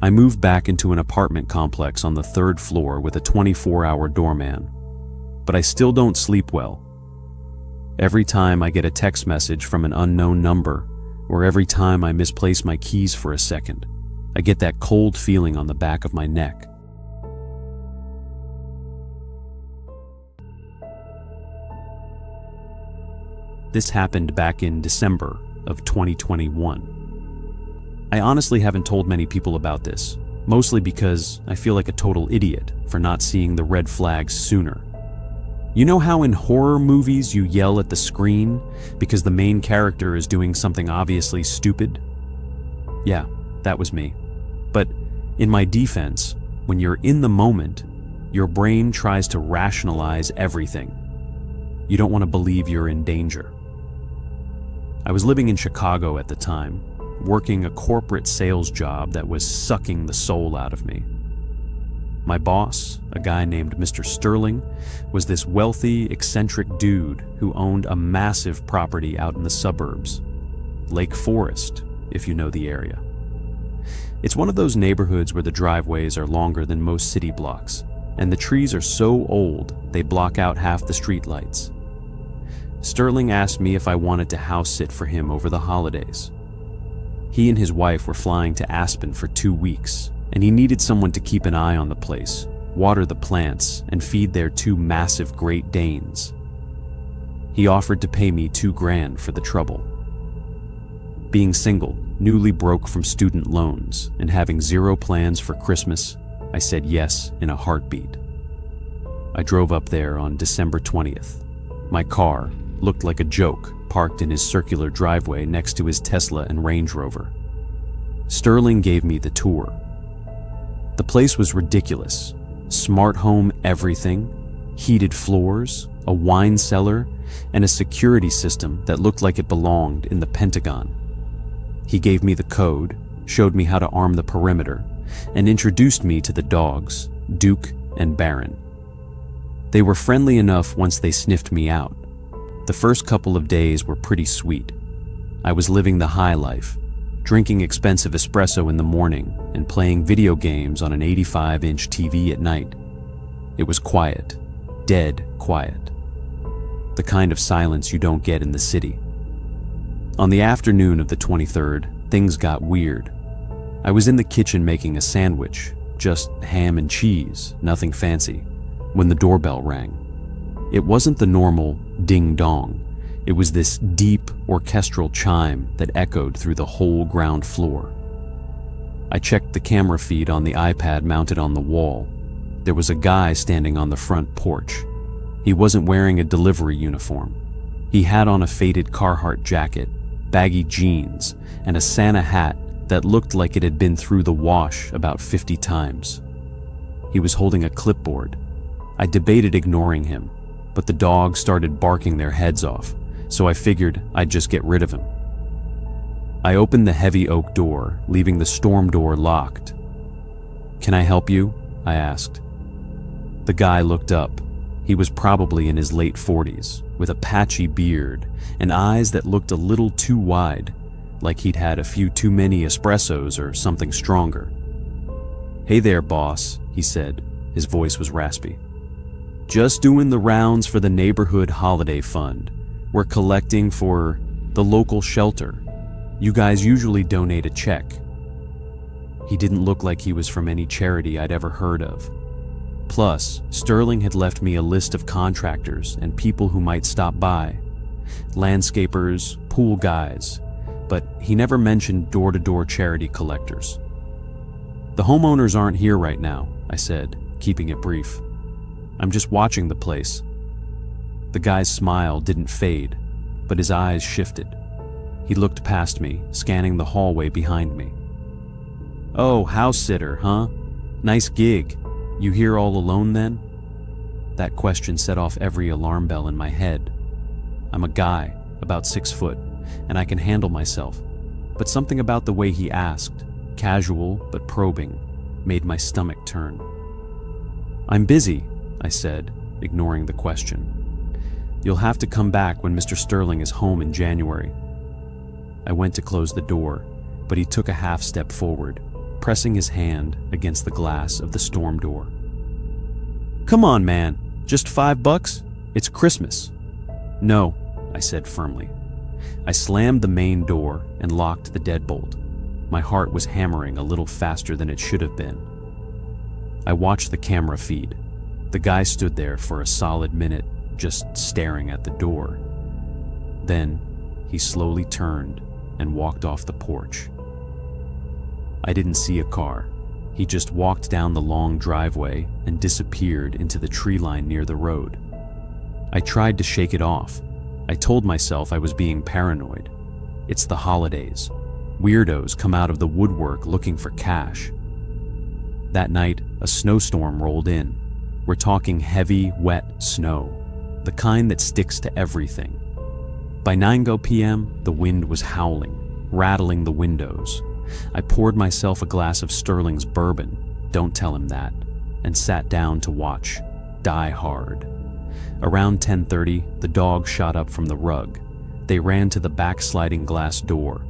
I moved back into an apartment complex on the 3rd floor with a 24-hour doorman, but I still don't sleep well. Every time I get a text message from an unknown number, or every time I misplace my keys for a second, I get that cold feeling on the back of my neck. This happened back in December of 2021. I honestly haven't told many people about this, mostly because I feel like a total idiot for not seeing the red flags sooner. You know how in horror movies you yell at the screen because the main character is doing something obviously stupid? Yeah, that was me. But in my defense, when you're in the moment, your brain tries to rationalize everything. You don't want to believe you're in danger. I was living in Chicago at the time, working a corporate sales job that was sucking the soul out of me. My boss, a guy named Mr. Sterling, was this wealthy, eccentric dude who owned a massive property out in the suburbs. Lake Forest, if you know the area. It's one of those neighborhoods where the driveways are longer than most city blocks, and the trees are so old they block out half the streetlights. Sterling asked me if I wanted to house sit for him over the holidays. He and his wife were flying to Aspen for 2 weeks, and he needed someone to keep an eye on the place, water the plants, and feed their 2 massive Great Danes. He offered to pay me $2,000 for the trouble. Being single, newly broke from student loans, and having 0 plans for Christmas, I said yes in a heartbeat. I drove up there on December 20th. My car looked like a joke parked in his circular driveway next to his Tesla and Range Rover. Sterling gave me the tour. The place was ridiculous. Smart home everything, heated floors, a wine cellar, and a security system that looked like it belonged in the Pentagon. He gave me the code, showed me how to arm the perimeter, and introduced me to the dogs, Duke and Baron. They were friendly enough once they sniffed me out. The first couple of days were pretty sweet. I was living the high life, drinking expensive espresso in the morning and playing video games on an 85-inch TV at night. It was quiet, dead quiet. The kind of silence you don't get in the city. On the afternoon of the 23rd, things got weird. I was in the kitchen making a sandwich, just ham and cheese, nothing fancy, when the doorbell rang. It wasn't the normal ding-dong. It was this deep orchestral chime that echoed through the whole ground floor. I checked the camera feed on the iPad mounted on the wall. There was a guy standing on the front porch. He wasn't wearing a delivery uniform. He had on a faded Carhartt jacket, baggy jeans, and a Santa hat that looked like it had been through the wash about 50 times. He was holding a clipboard. I debated ignoring him, but the dogs started barking their heads off, so I figured I'd just get rid of him. I opened the heavy oak door, leaving the storm door locked. "Can I help you?" I asked. The guy looked up. He was probably in his late 40s, with a patchy beard and eyes that looked a little too wide, like he'd had a few too many espressos or something stronger. "Hey there, boss," he said. His voice was raspy. "Just doing the rounds for the neighborhood holiday fund. We're collecting for the local shelter. You guys usually donate a check." He didn't look like he was from any charity I'd ever heard of. Plus, Sterling had left me a list of contractors and people who might stop by. Landscapers, pool guys, but he never mentioned door-to-door charity collectors. "The homeowners aren't here right now," I said, keeping it brief. "I'm just watching the place." The guy's smile didn't fade, but his eyes shifted. He looked past me, scanning the hallway behind me. "Oh, house sitter, huh? Nice gig. You here all alone then?" That question set off every alarm bell in my head. I'm a guy, about 6 foot, and I can handle myself. But something about the way he asked, casual but probing, made my stomach turn. "I'm busy," I said, ignoring the question. "You'll have to come back when Mr. Sterling is home in January." I went to close the door, but he took a half step forward, pressing his hand against the glass of the storm door. "Come on, man, just $5? It's Christmas." "No," I said firmly. I slammed the main door and locked the deadbolt. My heart was hammering a little faster than it should have been. I watched the camera feed. The guy stood there for a solid minute, just staring at the door. Then, he slowly turned and walked off the porch. I didn't see a car. He just walked down the long driveway and disappeared into the tree line near the road. I tried to shake it off. I told myself I was being paranoid. It's the holidays. Weirdos come out of the woodwork looking for cash. That night, a snowstorm rolled in. We're talking heavy, wet snow, the kind that sticks to everything. By 9 p.m., the wind was howling, rattling the windows. I poured myself a glass of Sterling's bourbon, don't tell him that, and sat down to watch Die Hard. Around 10:30, the dogs shot up from the rug. They ran to the back sliding glass door,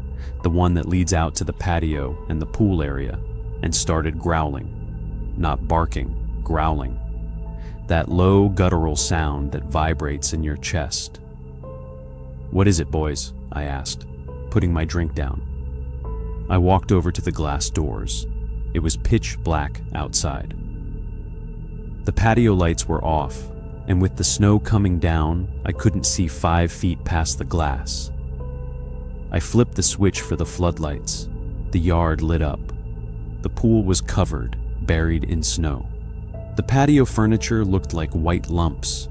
the one that leads out to the patio and the pool area, and started growling. Not barking, growling. That low, guttural sound that vibrates in your chest. "What is it, boys?" I asked, putting my drink down. I walked over to the glass doors. It was pitch black outside. The patio lights were off, and with the snow coming down, I couldn't see 5 feet past the glass. I flipped the switch for the floodlights. The yard lit up. The pool was covered, buried in snow. The patio furniture looked like white lumps.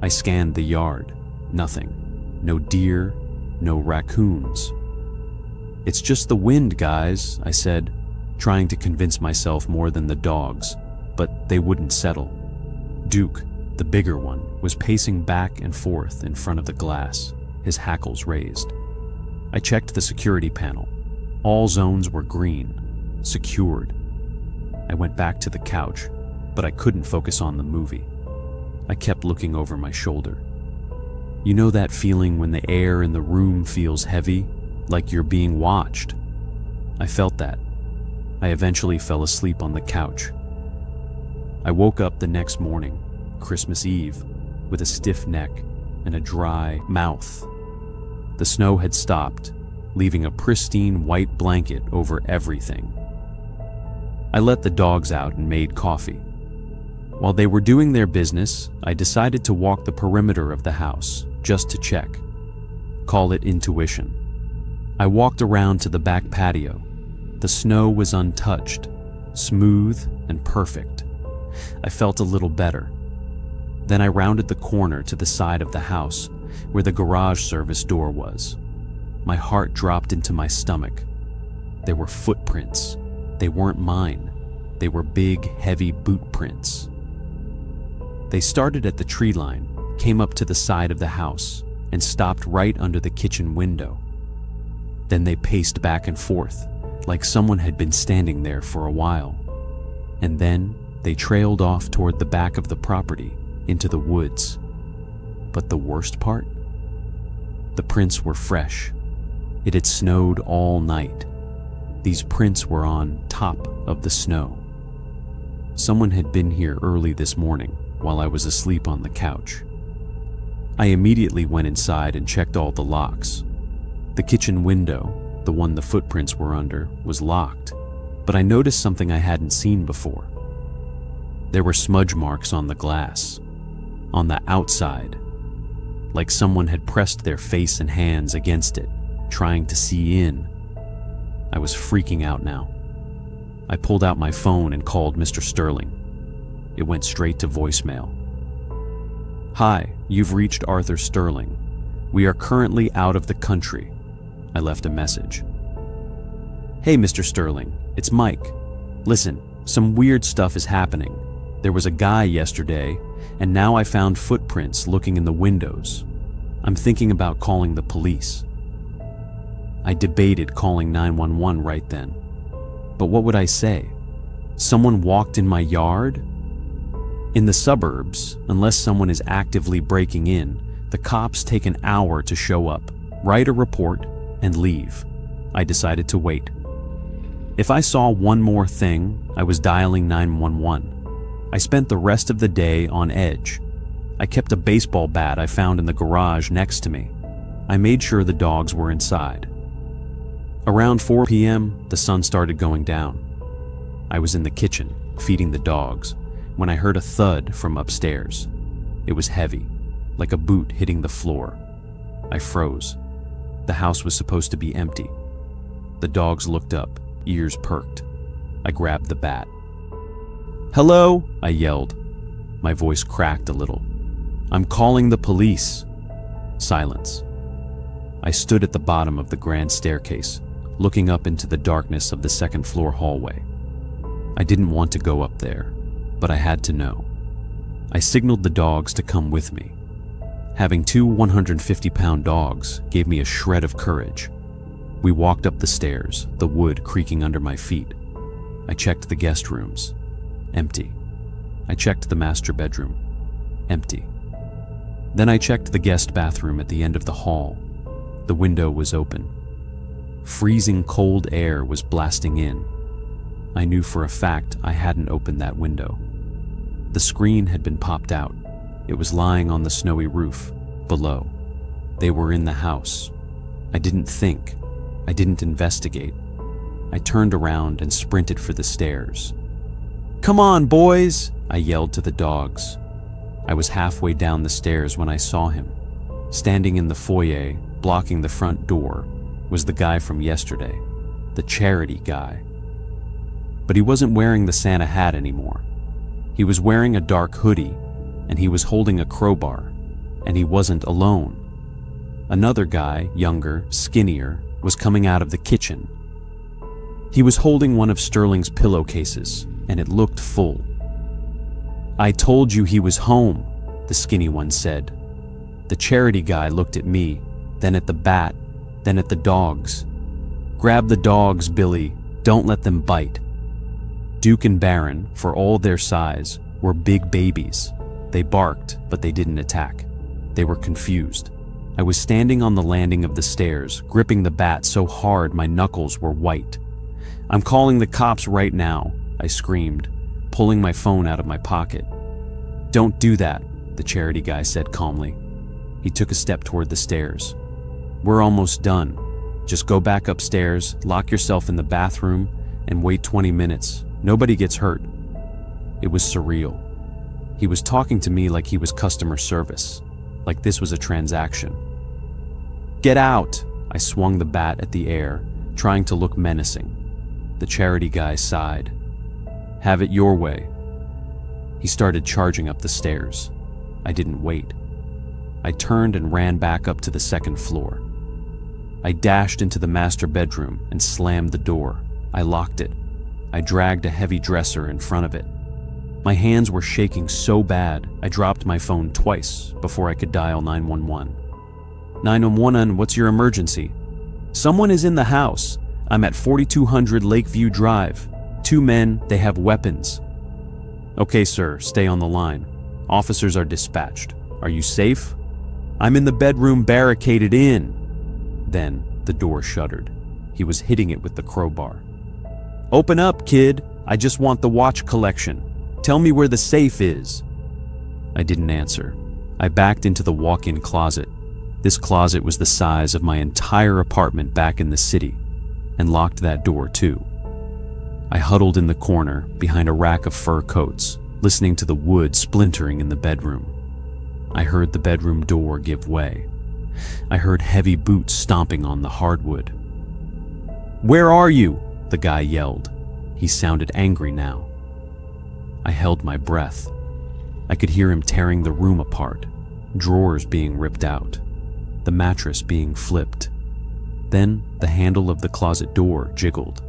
I scanned the yard. Nothing. No deer, no raccoons. "It's just the wind, guys," I said, trying to convince myself more than the dogs, but they wouldn't settle. Duke, the bigger one, was pacing back and forth in front of the glass, his hackles raised. I checked the security panel. All zones were green, secured. I went back to the couch, but I couldn't focus on the movie. I kept looking over my shoulder. You know that feeling when the air in the room feels heavy, like you're being watched? I felt that. I eventually fell asleep on the couch. I woke up the next morning, Christmas Eve, with a stiff neck and a dry mouth. The snow had stopped, leaving a pristine white blanket over everything. I let the dogs out and made coffee. While they were doing their business, I decided to walk the perimeter of the house, just to check. Call it intuition. I walked around to the back patio. The snow was untouched, smooth and perfect. I felt a little better. Then I rounded the corner to the side of the house, where the garage service door was. My heart dropped into my stomach. There were footprints. They weren't mine. They were big, heavy boot prints. They started at the tree line, came up to the side of the house, and stopped right under the kitchen window. Then they paced back and forth, like someone had been standing there for a while. And then they trailed off toward the back of the property, into the woods. But the worst part? The prints were fresh. It had snowed all night. These prints were on top of the snow. Someone had been here early this morning while I was asleep on the couch. I immediately went inside and checked all the locks. The kitchen window, the one the footprints were under, was locked, but I noticed something I hadn't seen before. There were smudge marks on the glass, on the outside, like someone had pressed their face and hands against it, trying to see in. I was freaking out now. I pulled out my phone and called Mr. Sterling. It went straight to voicemail. "Hi, you've reached Arthur Sterling. We are currently out of the country." I left a message. "Hey, Mr. Sterling, "It's Mike. Listen, some weird stuff is happening. There was a guy yesterday, and now I found footprints looking in the windows. I'm thinking about calling the police." I debated calling 911 right then. But what would I say? Someone walked in my yard? In the suburbs, unless someone is actively breaking in, the cops take an hour to show up, write a report, and leave. I decided to wait. If I saw one more thing, I was dialing 911. I spent the rest of the day on edge. I kept a baseball bat I found in the garage next to me. I made sure the dogs were inside. Around 4 p.m., the sun started going down. I was in the kitchen, feeding the dogs, when I heard a thud from upstairs. It was heavy, like a boot hitting the floor. I froze. The house was supposed to be empty. The dogs looked up, ears perked. I grabbed the bat. "Hello?" I yelled. My voice cracked a little. "I'm calling the police." Silence. I stood at the bottom of the grand staircase, looking up into the darkness of the second-floor hallway. I didn't want to go up there, but I had to know. I signaled the dogs to come with me. Having two 150-pound dogs gave me a shred of courage. We walked up the stairs, the wood creaking under my feet. I checked the guest rooms. Empty. I checked the master bedroom. Empty. Then I checked the guest bathroom at the end of the hall. The window was open. Freezing cold air was blasting in. I knew for a fact I hadn't opened that window. The screen had been popped out. It was lying on the snowy roof, below. They were in the house. I didn't think. I didn't investigate. I turned around and sprinted for the stairs. "Come on, boys!" I yelled to the dogs. I was halfway down the stairs when I saw him. Standing in the foyer, blocking the front door, was the guy from yesterday, the charity guy. But he wasn't wearing the Santa hat anymore. He was wearing a dark hoodie, and he was holding a crowbar, and he wasn't alone. Another guy, younger, skinnier, was coming out of the kitchen. He was holding one of Sterling's pillowcases, and it looked full. "I told you he was home," the skinny one said. The charity guy looked at me, then at the bat, then at the dogs. "Grab the dogs, Billy. Don't let them bite." Duke and Baron, for all their size, were big babies. They barked, but they didn't attack. They were confused. I was standing on the landing of the stairs, gripping the bat so hard my knuckles were white. "I'm calling the cops right now," I screamed, pulling my phone out of my pocket. "Don't do that," the charity guy said calmly. He took a step toward the stairs. "We're almost done. Just go back upstairs, lock yourself in the bathroom, and wait 20 minutes. Nobody gets hurt." It was surreal. He was talking to me like he was customer service, like this was a transaction. "Get out!" I swung the bat at the air, trying to look menacing. The charity guy sighed. "Have it your way." He started charging up the stairs. I didn't wait. I turned and ran back up to the second floor. I dashed into the master bedroom and slammed the door. I locked it. I dragged a heavy dresser in front of it. My hands were shaking so bad, I dropped my phone twice before I could dial 911. 911, what's your emergency? "Someone is in the house. I'm at 4200 Lakeview Drive. 2 men, they have weapons." "Okay, sir, stay on the line. Officers are dispatched. Are you safe?" "I'm in the bedroom barricaded in." Then the door shuddered. He was hitting it with the crowbar. "Open up, kid. I just want the watch collection. Tell me where the safe is." I didn't answer. I backed into the walk-in closet. This closet was the size of my entire apartment back in the city, and locked that door too. I huddled in the corner behind a rack of fur coats, listening to the wood splintering in the bedroom. I heard the bedroom door give way. I heard heavy boots stomping on the hardwood. "Where are you?" the guy yelled. He sounded angry now. I held my breath. I could hear him tearing the room apart, drawers being ripped out, the mattress being flipped. Then the handle of the closet door jiggled.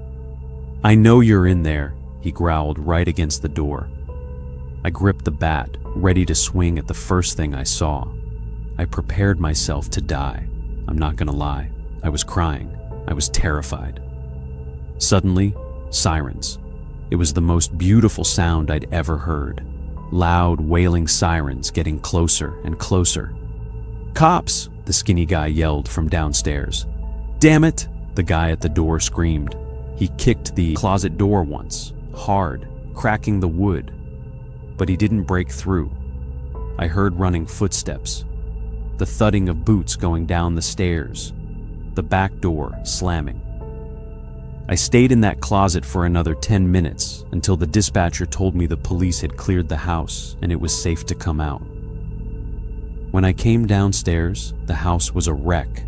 "I know you're in there," he growled right against the door. I gripped the bat, ready to swing at the first thing I saw. I prepared myself to die. I'm not gonna lie. I was crying. I was terrified. Suddenly, sirens. It was the most beautiful sound I'd ever heard. Loud, wailing sirens getting closer and closer. "Cops!" the skinny guy yelled from downstairs. "Damn it!" the guy at the door screamed. He kicked the closet door once, hard, cracking the wood. But he didn't break through. I heard running footsteps, the thudding of boots going down the stairs, the back door slamming. I stayed in that closet for another 10 minutes until the dispatcher told me the police had cleared the house and it was safe to come out. When I came downstairs, the house was a wreck.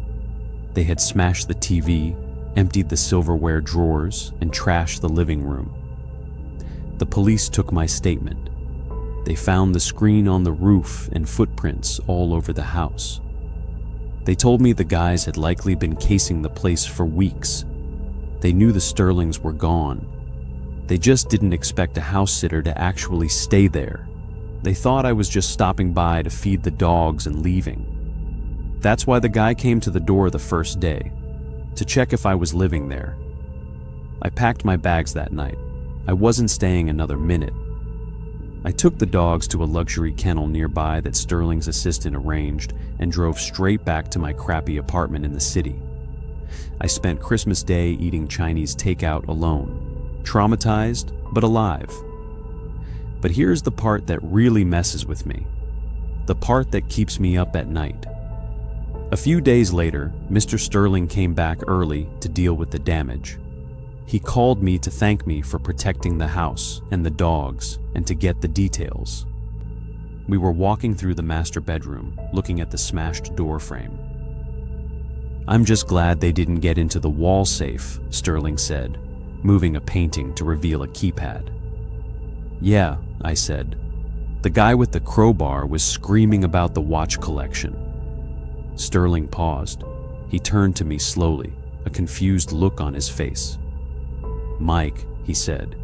They had smashed the TV, emptied the silverware drawers, and trashed the living room. The police took my statement. They found the screen on the roof and footprints all over the house. They told me the guys had likely been casing the place for weeks. They knew the Sterlings were gone. They just didn't expect a house sitter to actually stay there. They thought I was just stopping by to feed the dogs and leaving. That's why the guy came to the door the first day, to check if I was living there. I packed my bags that night. I wasn't staying another minute. I took the dogs to a luxury kennel nearby that Sterling's assistant arranged and drove straight back to my crappy apartment in the city. I spent Christmas Day eating Chinese takeout alone, traumatized but alive. But here's the part that really messes with me, the part that keeps me up at night. A few days later, Mr. Sterling came back early to deal with the damage. He called me to thank me for protecting the house and the dogs and to get the details. We were walking through the master bedroom, looking at the smashed door frame. "I'm just glad they didn't get into the wall safe," Sterling said, moving a painting to reveal a keypad. "Yeah," I said. "The guy with the crowbar was screaming about the watch collection." Sterling paused. He turned to me slowly, a confused look on his face. "Mike," he said,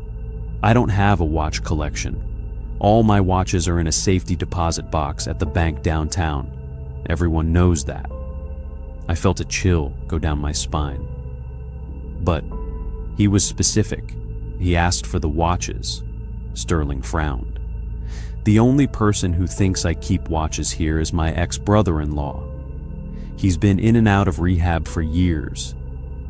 "I don't have a watch collection. All my watches are in a safety deposit box at the bank downtown. Everyone knows that." I felt a chill go down my spine. But he was specific. He asked for the watches. Sterling frowned. "The only person who thinks I keep watches here is my ex-brother-in-law. He's been in and out of rehab for years.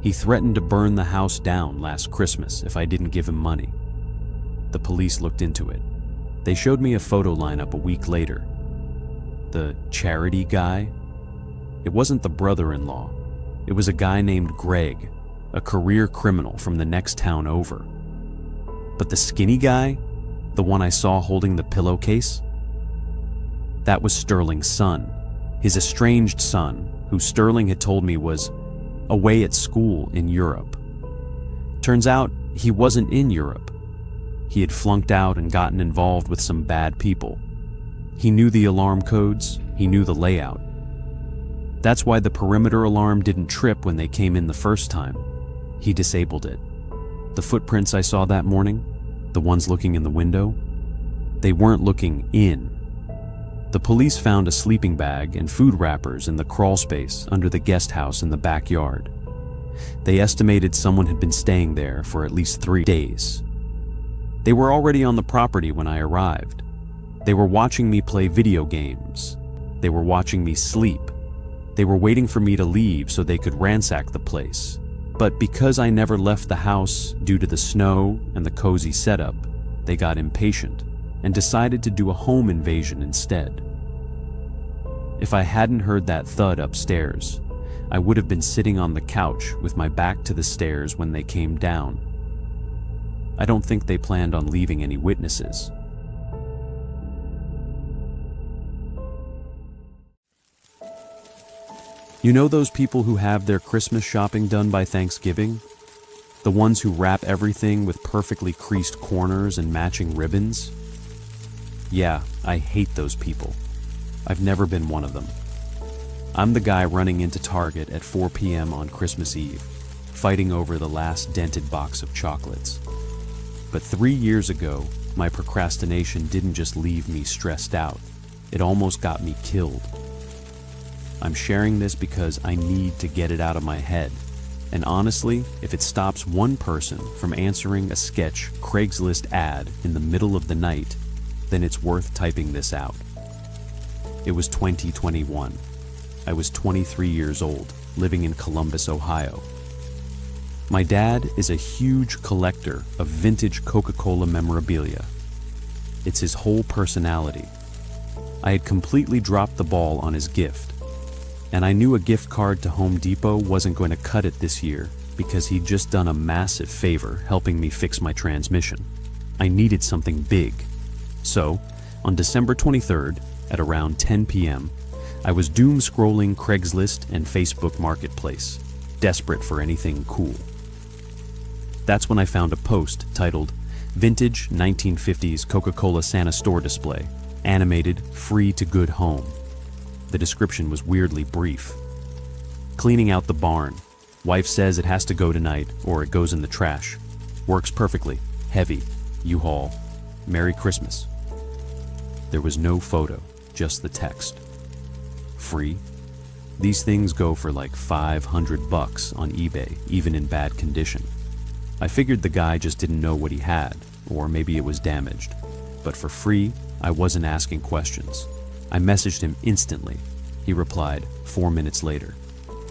He threatened to burn the house down last Christmas if I didn't give him money." The police looked into it. They showed me a photo lineup a week later. The charity guy? It wasn't the brother-in-law. It was a guy named Greg, a career criminal from the next town over. But the skinny guy, the one I saw holding the pillowcase? That was Sterling's son, his estranged son, who Sterling had told me was away at school in Europe. Turns out he wasn't in Europe. He had flunked out and gotten involved with some bad people. He knew the alarm codes, he knew the layout. That's why the perimeter alarm didn't trip when they came in the first time. He disabled it. The footprints I saw that morning, the ones looking in the window, they weren't looking in. The police found a sleeping bag and food wrappers in the crawl space under the guest house in the backyard. They estimated someone had been staying there for at least 3 days. They were already on the property when I arrived. They were watching me play video games. They were watching me sleep. They were waiting for me to leave so they could ransack the place. But because I never left the house due to the snow and the cozy setup, they got impatient and decided to do a home invasion instead. If I hadn't heard that thud upstairs, I would have been sitting on the couch with my back to the stairs when they came down. I don't think they planned on leaving any witnesses. You know those people who have their Christmas shopping done by Thanksgiving? The ones who wrap everything with perfectly creased corners and matching ribbons? Yeah, I hate those people. I've never been one of them. I'm the guy running into Target at 4 p.m. on Christmas Eve, fighting over the last dented box of chocolates. But 3 years ago, my procrastination didn't just leave me stressed out, it almost got me killed. I'm sharing this because I need to get it out of my head. And honestly, if it stops one person from answering a sketch Craigslist ad in the middle of the night, then it's worth typing this out. It was 2021. I was 23 years old, living in Columbus, Ohio. My dad is a huge collector of vintage Coca-Cola memorabilia. It's his whole personality. I had completely dropped the ball on his gift, and I knew a gift card to Home Depot wasn't going to cut it this year because he'd just done a massive favor helping me fix my transmission. I needed something big. So, on December 23rd, at around 10 p.m., I was doom-scrolling Craigslist and Facebook Marketplace, desperate for anything cool. That's when I found a post titled, "Vintage 1950s Coca-Cola Santa Store Display, animated, free to good home." The description was weirdly brief. Cleaning out the barn. Wife says it has to go tonight or it goes in the trash. Works perfectly. Heavy. U-Haul. Merry Christmas. There was no photo, just the text. Free? These things go for like $500 on eBay, even in bad condition. I figured the guy just didn't know what he had, or maybe it was damaged. But for free, I wasn't asking questions. I messaged him instantly. He replied 4 minutes later.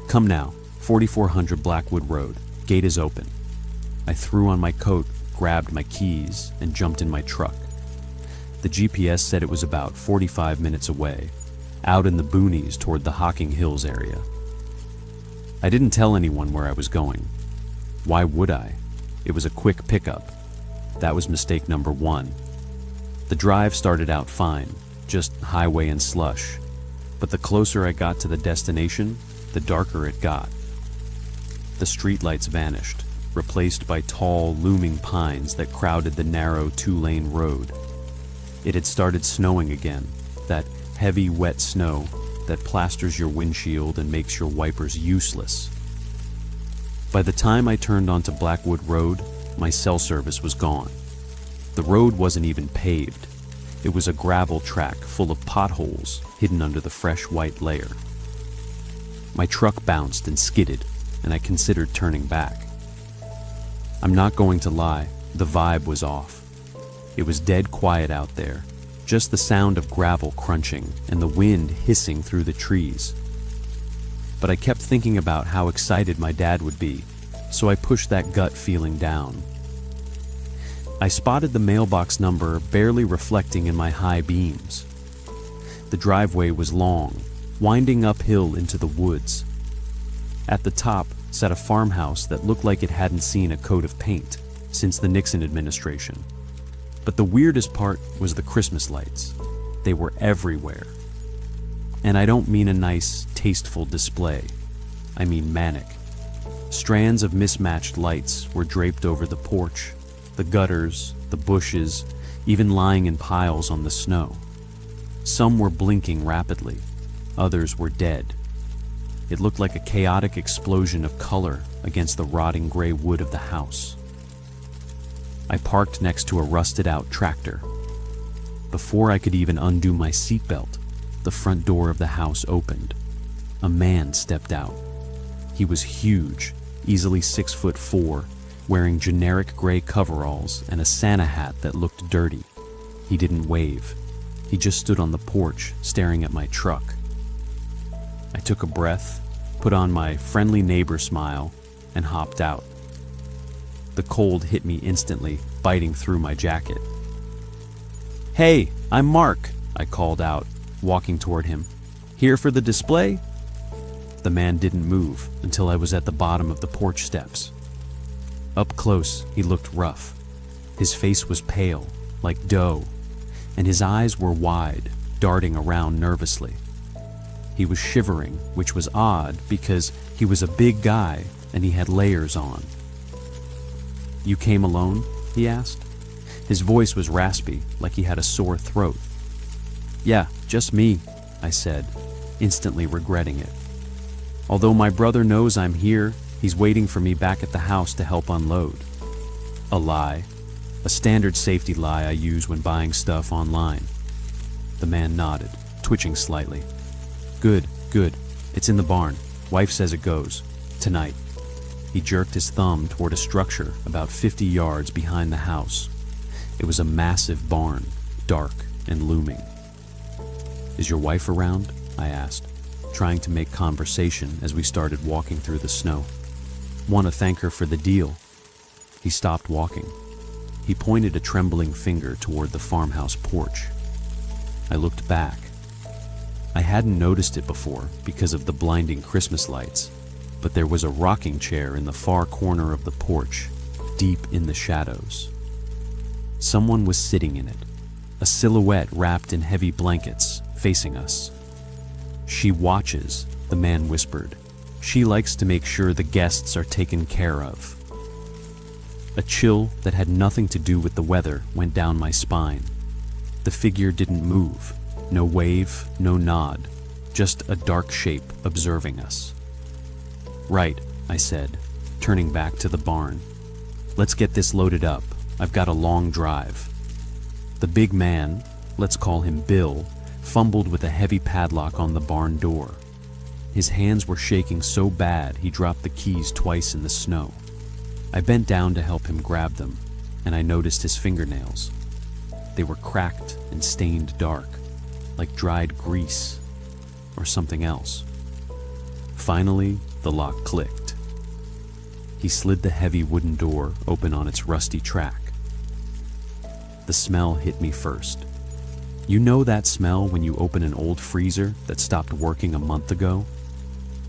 "Come now, 4400 Blackwood Road. Gate is open." I threw on my coat, grabbed my keys, and jumped in my truck. The GPS said it was about 45 minutes away, out in the boonies toward the Hocking Hills area. I didn't tell anyone where I was going. Why would I? It was a quick pickup. That was mistake number one. The drive started out fine, just highway and slush. But the closer I got to the destination, the darker it got. The streetlights vanished, replaced by tall, looming pines that crowded the narrow 2-lane road. It had started snowing again, that heavy, wet snow that plasters your windshield and makes your wipers useless. By the time I turned onto Blackwood Road, my cell service was gone. The road wasn't even paved. It was a gravel track full of potholes hidden under the fresh white layer. My truck bounced and skidded, and I considered turning back. I'm not going to lie, the vibe was off. It was dead quiet out there, just the sound of gravel crunching and the wind hissing through the trees. But I kept thinking about how excited my dad would be, so I pushed that gut feeling down. I spotted the mailbox number barely reflecting in my high beams. The driveway was long, winding uphill into the woods. At the top sat a farmhouse that looked like it hadn't seen a coat of paint since the Nixon administration. But the weirdest part was the Christmas lights. They were everywhere. And I don't mean a nice, tasteful display. I mean manic. Strands of mismatched lights were draped over the porch, the gutters, the bushes, even lying in piles on the snow. Some were blinking rapidly, others were dead. It looked like a chaotic explosion of color against the rotting gray wood of the house. I parked next to a rusted-out tractor. Before I could even undo my seatbelt, the front door of the house opened. A man stepped out. He was huge, easily 6'4", wearing generic gray coveralls and a Santa hat that looked dirty. He didn't wave. He just stood on the porch, staring at my truck. I took a breath, put on my friendly neighbor smile, and hopped out. The cold hit me instantly, biting through my jacket. "Hey, I'm Mark," I called out, walking toward him. "Here for the display?" The man didn't move until I was at the bottom of the porch steps. Up close, he looked rough. His face was pale, like dough, and his eyes were wide, darting around nervously. He was shivering, which was odd because he was a big guy and he had layers on. "You came alone?" he asked. His voice was raspy, like he had a sore throat. "Yeah, just me," I said, instantly regretting it. "Although my brother knows I'm here, He's waiting for me back at the house to help unload. A lie. A standard safety lie I use when buying stuff online. The man nodded, twitching slightly. Good. It's in the barn. Wife says it goes. Tonight. He jerked his thumb toward a structure about 50 yards behind the house. It was a massive barn, dark and looming. Is your wife around? I asked, trying to make conversation as we started walking through the snow. Want to thank her for the deal. He stopped walking. He pointed a trembling finger toward the farmhouse porch. I looked back. I hadn't noticed it before because of the blinding Christmas lights, but there was a rocking chair in the far corner of the porch, deep in the shadows. Someone was sitting in it, a silhouette wrapped in heavy blankets, facing us. She watches, the man whispered. She likes to make sure the guests are taken care of. A chill that had nothing to do with the weather went down my spine. The figure didn't move. No wave, no nod, just a dark shape observing us. Right, I said, turning back to the barn. Let's get this loaded up. I've got a long drive. The big man, let's call him Bill, fumbled with a heavy padlock on the barn door. His hands were shaking so bad he dropped the keys twice in the snow. I bent down to help him grab them, and I noticed his fingernails. They were cracked and stained dark, like dried grease or something else. Finally, the lock clicked. He slid the heavy wooden door open on its rusty track. The smell hit me first. You know that smell when you open an old freezer that stopped working a month ago?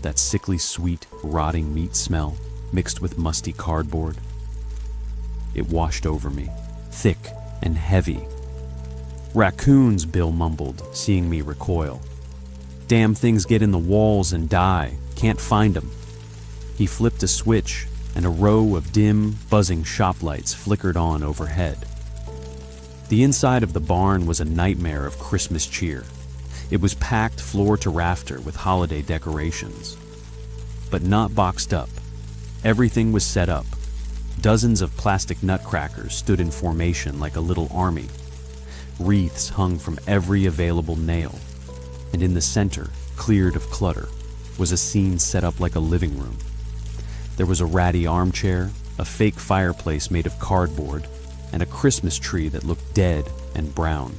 That sickly sweet, rotting meat smell mixed with musty cardboard? It washed over me, thick and heavy. Raccoons, Bill mumbled, seeing me recoil. Damn things get in the walls and die. Can't find them. He flipped a switch, and a row of dim, buzzing shop lights flickered on overhead. The inside of the barn was a nightmare of Christmas cheer. It was packed floor to rafter with holiday decorations. But not boxed up. Everything was set up. Dozens of plastic nutcrackers stood in formation like a little army. Wreaths hung from every available nail, and in the center, cleared of clutter, was a scene set up like a living room. There was a ratty armchair, a fake fireplace made of cardboard, and a Christmas tree that looked dead and brown.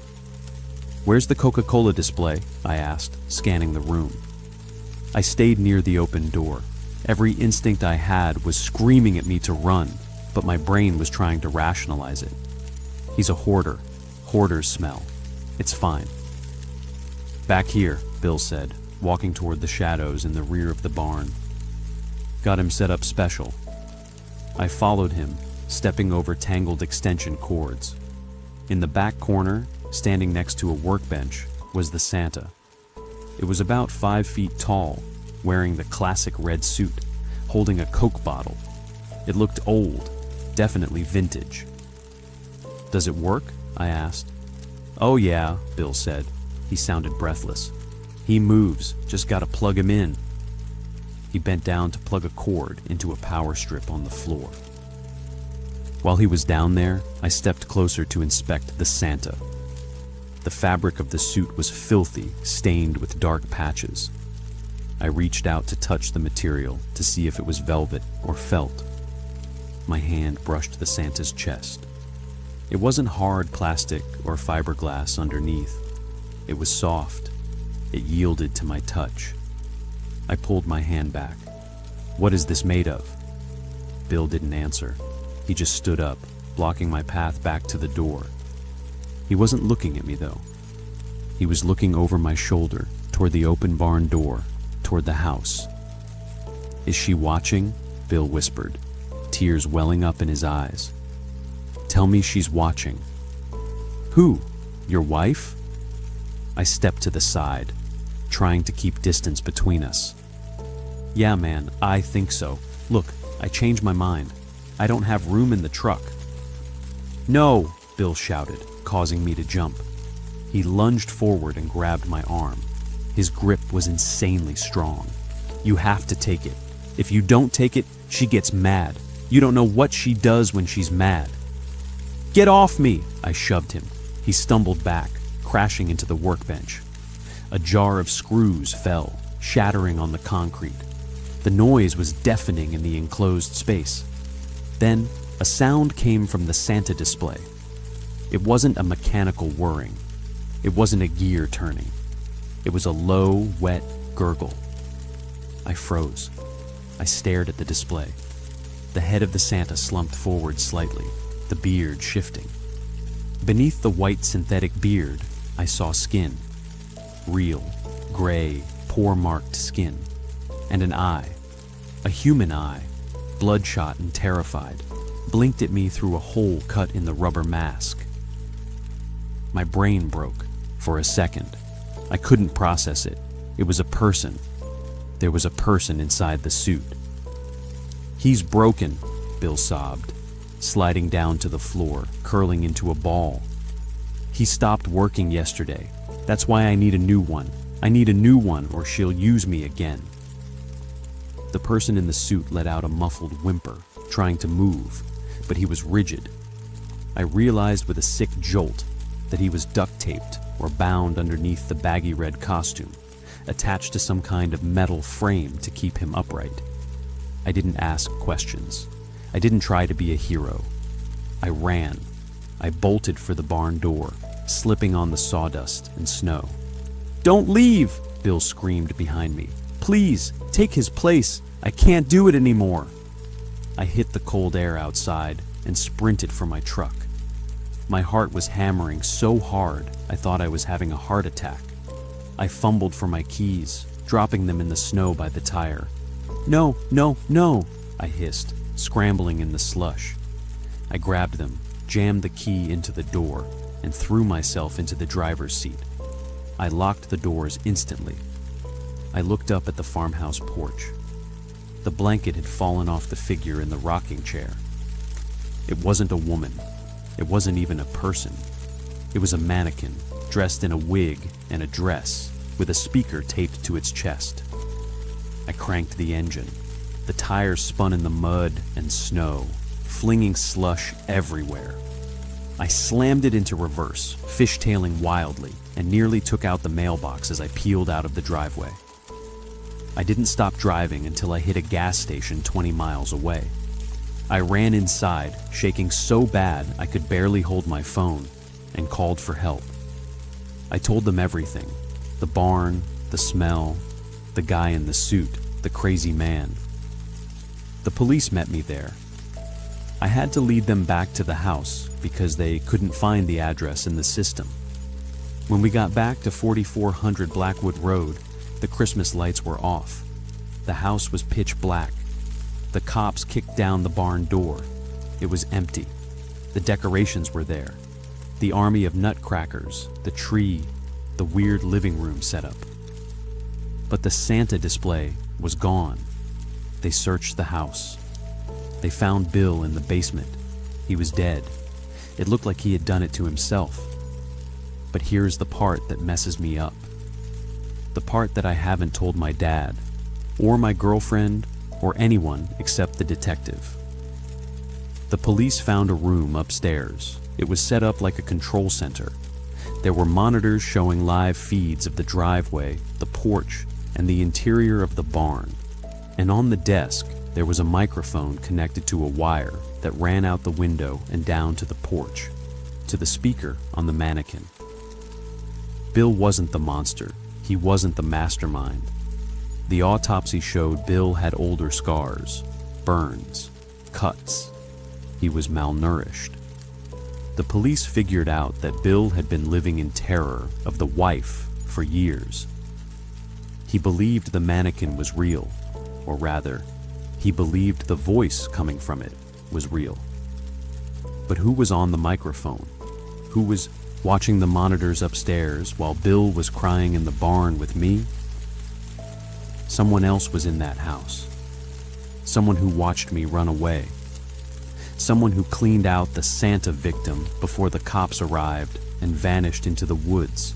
Where's the Coca-Cola display? I asked, scanning the room. I stayed near the open door. Every instinct I had was screaming at me to run, but my brain was trying to rationalize it. He's a hoarder. Hoarders smell. It's fine. Back here, Bill said, walking toward the shadows in the rear of the barn. Got him set up special. I followed him, stepping over tangled extension cords. In the back corner, standing next to a workbench, was the Santa. It was about 5 feet tall, wearing the classic red suit, holding a Coke bottle. It looked old, definitely vintage. Does it work? I asked. Oh yeah, Bill said. He sounded breathless. He moves, just gotta plug him in. He bent down to plug a cord into a power strip on the floor. While he was down there, I stepped closer to inspect the Santa. The fabric of the suit was filthy, stained with dark patches. I reached out to touch the material to see if it was velvet or felt. My hand brushed the Santa's chest. It wasn't hard plastic or fiberglass underneath. It was soft. It yielded to my touch. I pulled my hand back. What is this made of? Bill didn't answer. He just stood up, blocking my path back to the door. He wasn't looking at me though. He was looking over my shoulder, toward the open barn door, toward the house. Is she watching? Bill whispered, tears welling up in his eyes. Tell me she's watching. Who? Your wife? I stepped to the side, trying to keep distance between us. Yeah, man, I think so. Look, I changed my mind. I don't have room in the truck. No, Bill shouted, causing me to jump. He lunged forward and grabbed my arm. His grip was insanely strong. You have to take it. If you don't take it, she gets mad. You don't know what she does when she's mad. Get off me! I shoved him. He stumbled back, crashing into the workbench. A jar of screws fell, shattering on the concrete. The noise was deafening in the enclosed space. Then, a sound came from the Santa display. It wasn't a mechanical whirring. It wasn't a gear turning. It was a low, wet gurgle. I froze. I stared at the display. The head of the Santa slumped forward slightly, the beard shifting. Beneath the white synthetic beard, I saw skin. Real, gray, pore-marked skin. And an eye. A human eye, bloodshot and terrified, blinked at me through a hole cut in the rubber mask. My brain broke for a second. I couldn't process it. It was a person. There was a person inside the suit. He's broken, Bill sobbed, sliding down to the floor, curling into a ball. He stopped working yesterday. That's why I need a new one. I need a new one or she'll use me again. The person in the suit let out a muffled whimper, trying to move, but he was rigid. I realized with a sick jolt that he was duct-taped or bound underneath the baggy red costume, attached to some kind of metal frame to keep him upright. I didn't ask questions. I didn't try to be a hero. I ran. I bolted for the barn door, slipping on the sawdust and snow. "Don't leave!" Bill screamed behind me. "Please, take his place. I can't do it anymore." I hit the cold air outside and sprinted for my truck. My heart was hammering so hard I thought I was having a heart attack. I fumbled for my keys, dropping them in the snow by the tire. "No, no, no!" I hissed, scrambling in the slush. I grabbed them, jammed the key into the door, and threw myself into the driver's seat. I locked the doors instantly. I looked up at the farmhouse porch. The blanket had fallen off the figure in the rocking chair. It wasn't a woman. It wasn't even a person. It was a mannequin, dressed in a wig and a dress, with a speaker taped to its chest. I cranked the engine. The tires spun in the mud and snow, flinging slush everywhere. I slammed it into reverse, fishtailing wildly, and nearly took out the mailbox as I peeled out of the driveway. I didn't stop driving until I hit a gas station 20 miles away. I ran inside, shaking so bad I could barely hold my phone, and called for help. I told them everything: the barn, the smell, the guy in the suit, the crazy man. The police met me there. I had to lead them back to the house because they couldn't find the address in the system. When we got back to 4400 Blackwood Road, the Christmas lights were off. The house was pitch black. The cops kicked down the barn door. It was empty. The decorations were there. The army of nutcrackers, the tree, the weird living room setup. But the Santa display was gone. They searched the house. They found Bill in the basement. He was dead. It looked like he had done it to himself. But here's the part that messes me up. The part that I haven't told my dad, or my girlfriend, or anyone except the detective. The police found a room upstairs. It was set up like a control center. There were monitors showing live feeds of the driveway, the porch, and the interior of the barn. And on the desk, there was a microphone connected to a wire that ran out the window and down to the porch, to the speaker on the mannequin. Bill wasn't the monster. He wasn't the mastermind. The autopsy showed Bill had older scars, burns, cuts. He was malnourished. The police figured out that Bill had been living in terror of the wife for years. He believed the mannequin was real, or rather, he believed the voice coming from it was real. But who was on the microphone? Who was watching the monitors upstairs while Bill was crying in the barn with me? Someone else was in that house. Someone who watched me run away. Someone who cleaned out the Santa victim before the cops arrived and vanished into the woods.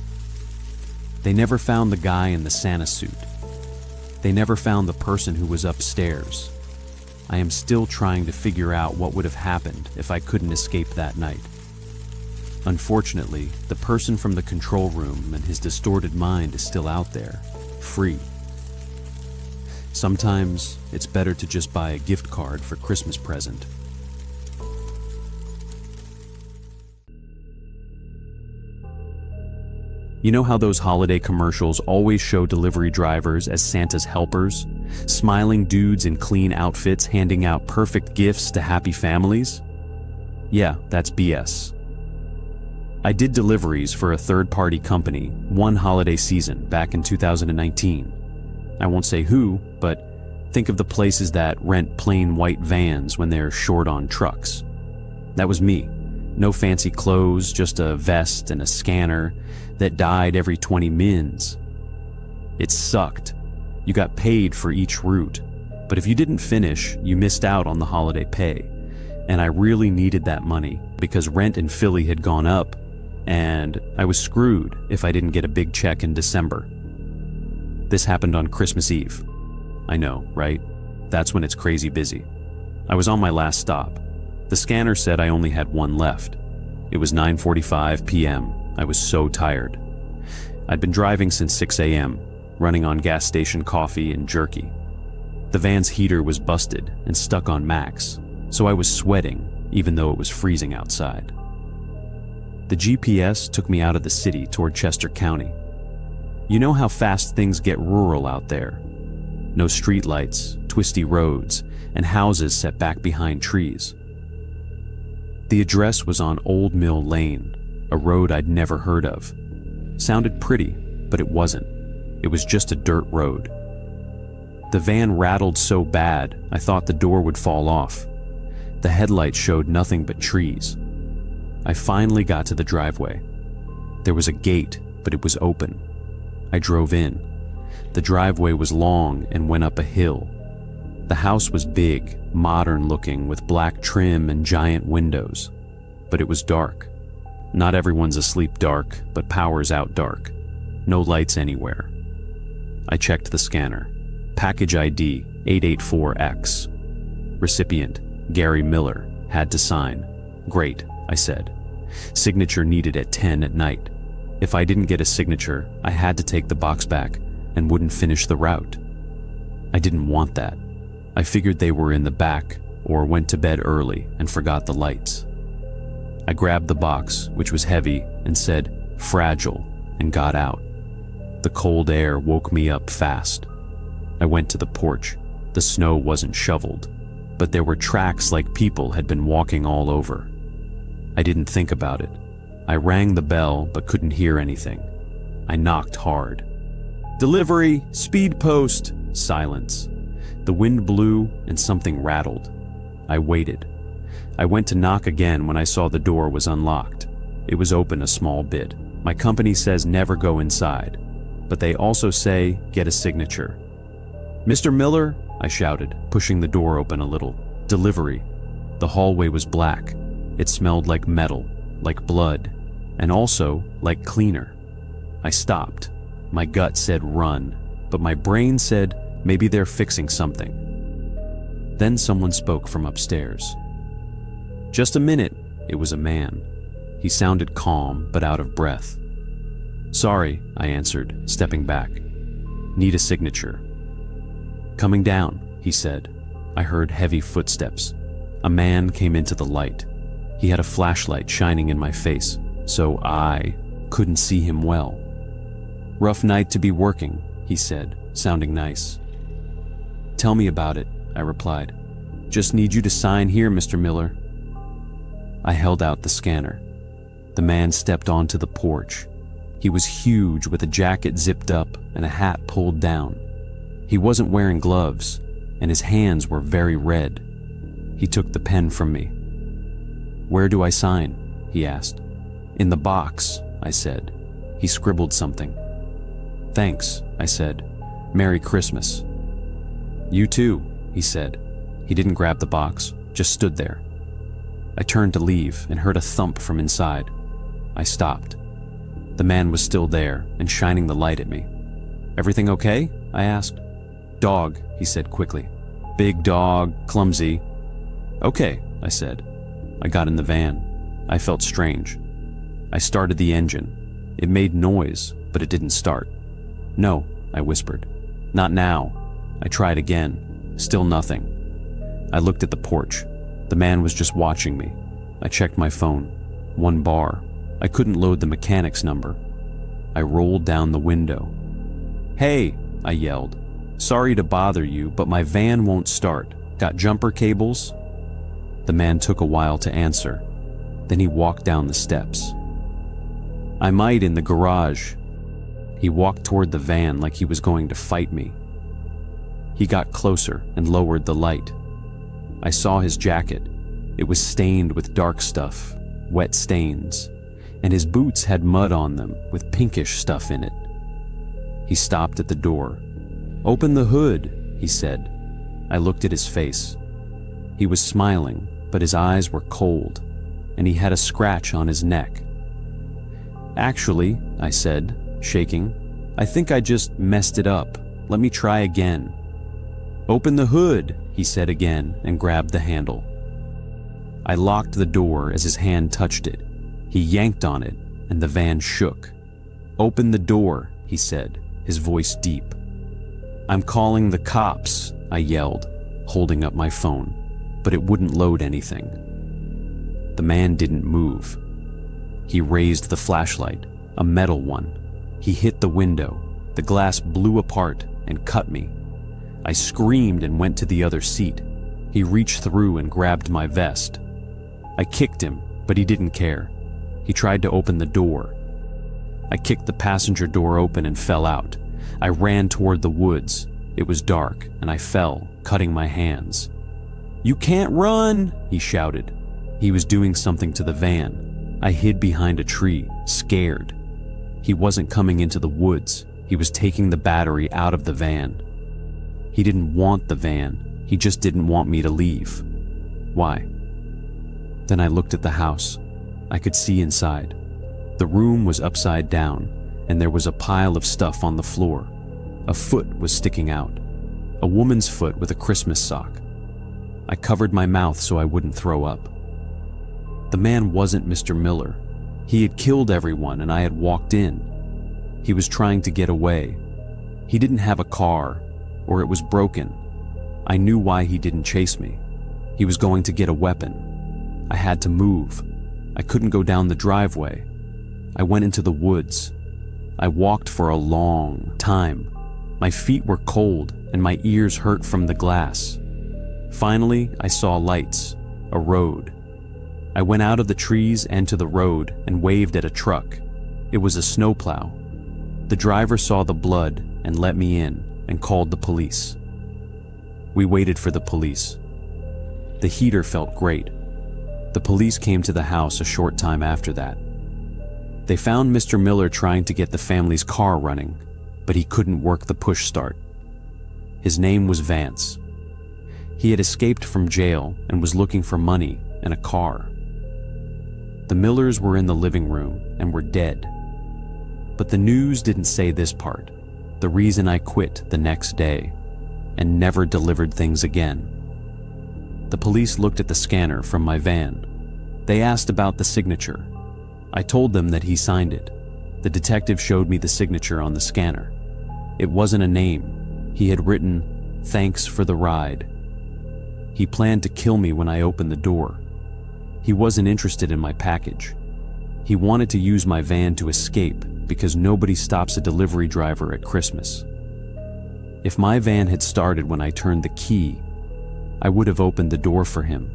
They never found the guy in the Santa suit. They never found the person who was upstairs. I am still trying to figure out what would have happened if I couldn't escape that night. Unfortunately, the person from the control room and his distorted mind is still out there, free. Sometimes it's better to just buy a gift card for Christmas present. You know how those holiday commercials always show delivery drivers as Santa's helpers? Smiling dudes in clean outfits handing out perfect gifts to happy families? Yeah, that's BS. I did deliveries for a third-party company one holiday season back in 2019. I won't say who, but think of the places that rent plain white vans when they're short on trucks. That was me. No fancy clothes, just a vest and a scanner that died every 20 mins. It sucked. You got paid for each route, but if you didn't finish, you missed out on the holiday pay. And I really needed that money because rent in Philly had gone up, and I was screwed if I didn't get a big check in December. This happened on Christmas Eve. I know, right? That's when it's crazy busy. I was on my last stop. The scanner said I only had one left. It was 9:45 p.m. I was so tired. I'd been driving since 6 a.m., running on gas station coffee and jerky. The van's heater was busted and stuck on max, so I was sweating even though it was freezing outside. The GPS took me out of the city toward Chester County. You know how fast things get rural out there. No streetlights, twisty roads, and houses set back behind trees. The address was on Old Mill Lane, a road I'd never heard of. Sounded pretty, but it wasn't. It was just a dirt road. The van rattled so bad, I thought the door would fall off. The headlights showed nothing but trees. I finally got to the driveway. There was a gate, but it was open. I drove in. The driveway was long and went up a hill. The house was big, modern-looking, with black trim and giant windows. But it was dark. Not everyone's asleep dark, but power's out dark. No lights anywhere. I checked the scanner. Package ID 884X. Recipient Gary Miller. Had to sign. Great, I said. Signature needed at 10 at night. If I didn't get a signature, I had to take the box back and wouldn't finish the route. I didn't want that. I figured they were in the back or went to bed early and forgot the lights. I grabbed the box, which was heavy, and said, "Fragile," and got out. The cold air woke me up fast. I went to the porch. The snow wasn't shoveled, but there were tracks like people had been walking all over. I didn't think about it. I rang the bell but couldn't hear anything. I knocked hard. "Delivery! Speed post!" Silence. The wind blew and something rattled. I waited. I went to knock again when I saw the door was unlocked. It was open a small bit. My company says never go inside, but they also say get a signature. "Mr. Miller," I shouted, pushing the door open a little. "Delivery." The hallway was black. It smelled like metal, like blood, and also like cleaner. I stopped. My gut said run, but my brain said maybe they're fixing something. Then someone spoke from upstairs. "Just a minute." It was a man. He sounded calm but out of breath. "Sorry," I answered, stepping back. "Need a signature." "Coming down," he said. I heard heavy footsteps. A man came into the light. He had a flashlight shining in my face, so I couldn't see him well. "Rough night to be working," he said, sounding nice. "Tell me about it," I replied. "Just need you to sign here, Mr. Miller." I held out the scanner. The man stepped onto the porch. He was huge with a jacket zipped up and a hat pulled down. He wasn't wearing gloves, and his hands were very red. He took the pen from me. "Where do I sign?" he asked. "In the box," I said. He scribbled something. "Thanks," I said. "Merry Christmas." "You too," he said. He didn't grab the box, just stood there. I turned to leave and heard a thump from inside. I stopped. The man was still there and shining the light at me. "Everything okay?" I asked. "Dog," he said quickly. "Big dog, clumsy." "Okay," I said. I got in the van. I felt strange. I started the engine. It made noise, but it didn't start. "No," I whispered. "Not now." I tried again. Still nothing. I looked at the porch. The man was just watching me. I checked my phone. 1 bar. I couldn't load the mechanic's number. I rolled down the window. "Hey," I yelled. "Sorry to bother you, but my van won't start. Got jumper cables?" The man took a while to answer. Then he walked down the steps. "I might in the garage." He walked toward the van like he was going to fight me. He got closer and lowered the light. I saw his jacket. It was stained with dark stuff, wet stains, and his boots had mud on them with pinkish stuff in it. He stopped at the door. "Open the hood," he said. I looked at his face. He was smiling, but his eyes were cold, and he had a scratch on his neck. "Actually," I said, shaking, "I think I just messed it up. Let me try again." "Open the hood," he said again and grabbed the handle. I locked the door as his hand touched it. He yanked on it, and the van shook. "Open the door," he said, his voice deep. "I'm calling the cops," I yelled, holding up my phone, but it wouldn't load anything. The man didn't move. He raised the flashlight, a metal one. He hit the window. The glass blew apart and cut me. I screamed and went to the other seat. He reached through and grabbed my vest. I kicked him, but he didn't care. He tried to open the door. I kicked the passenger door open and fell out. I ran toward the woods. It was dark, and I fell, cutting my hands. "You can't run!" he shouted. He was doing something to the van. I hid behind a tree, scared. He wasn't coming into the woods. He was taking the battery out of the van. He didn't want the van. He just didn't want me to leave. Why? Then I looked at the house. I could see inside. The room was upside down, and there was a pile of stuff on the floor. A foot was sticking out. A woman's foot with a Christmas sock. I covered my mouth so I wouldn't throw up. The man wasn't Mr. Miller. He had killed everyone and I had walked in. He was trying to get away. He didn't have a car, or it was broken. I knew why he didn't chase me. He was going to get a weapon. I had to move. I couldn't go down the driveway. I went into the woods. I walked for a long time. My feet were cold and my ears hurt from the glass. Finally, I saw lights, a road. I went out of the trees and to the road and waved at a truck. It was a snowplow. The driver saw the blood and let me in and called the police. We waited for the police. The heater felt great. The police came to the house a short time after that. They found Mr. Miller trying to get the family's car running, but he couldn't work the push start. His name was Vance. He had escaped from jail and was looking for money and a car. The Millers were in the living room and were dead. But the news didn't say this part, the reason I quit the next day and never delivered things again. The police looked at the scanner from my van. They asked about the signature. I told them that he signed it. The detective showed me the signature on the scanner. It wasn't a name. He had written, "Thanks for the ride." He planned to kill me when I opened the door. He wasn't interested in my package. He wanted to use my van to escape because nobody stops a delivery driver at Christmas. If my van had started when I turned the key, I would have opened the door for him.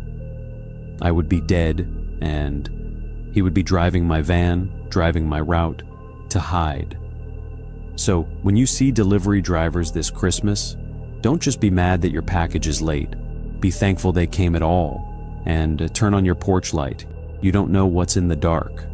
I would be dead, and he would be driving my van, driving my route, to hide. So, when you see delivery drivers this Christmas, don't just be mad that your package is late. Be thankful they came at all, and turn on your porch light. You don't know what's in the dark.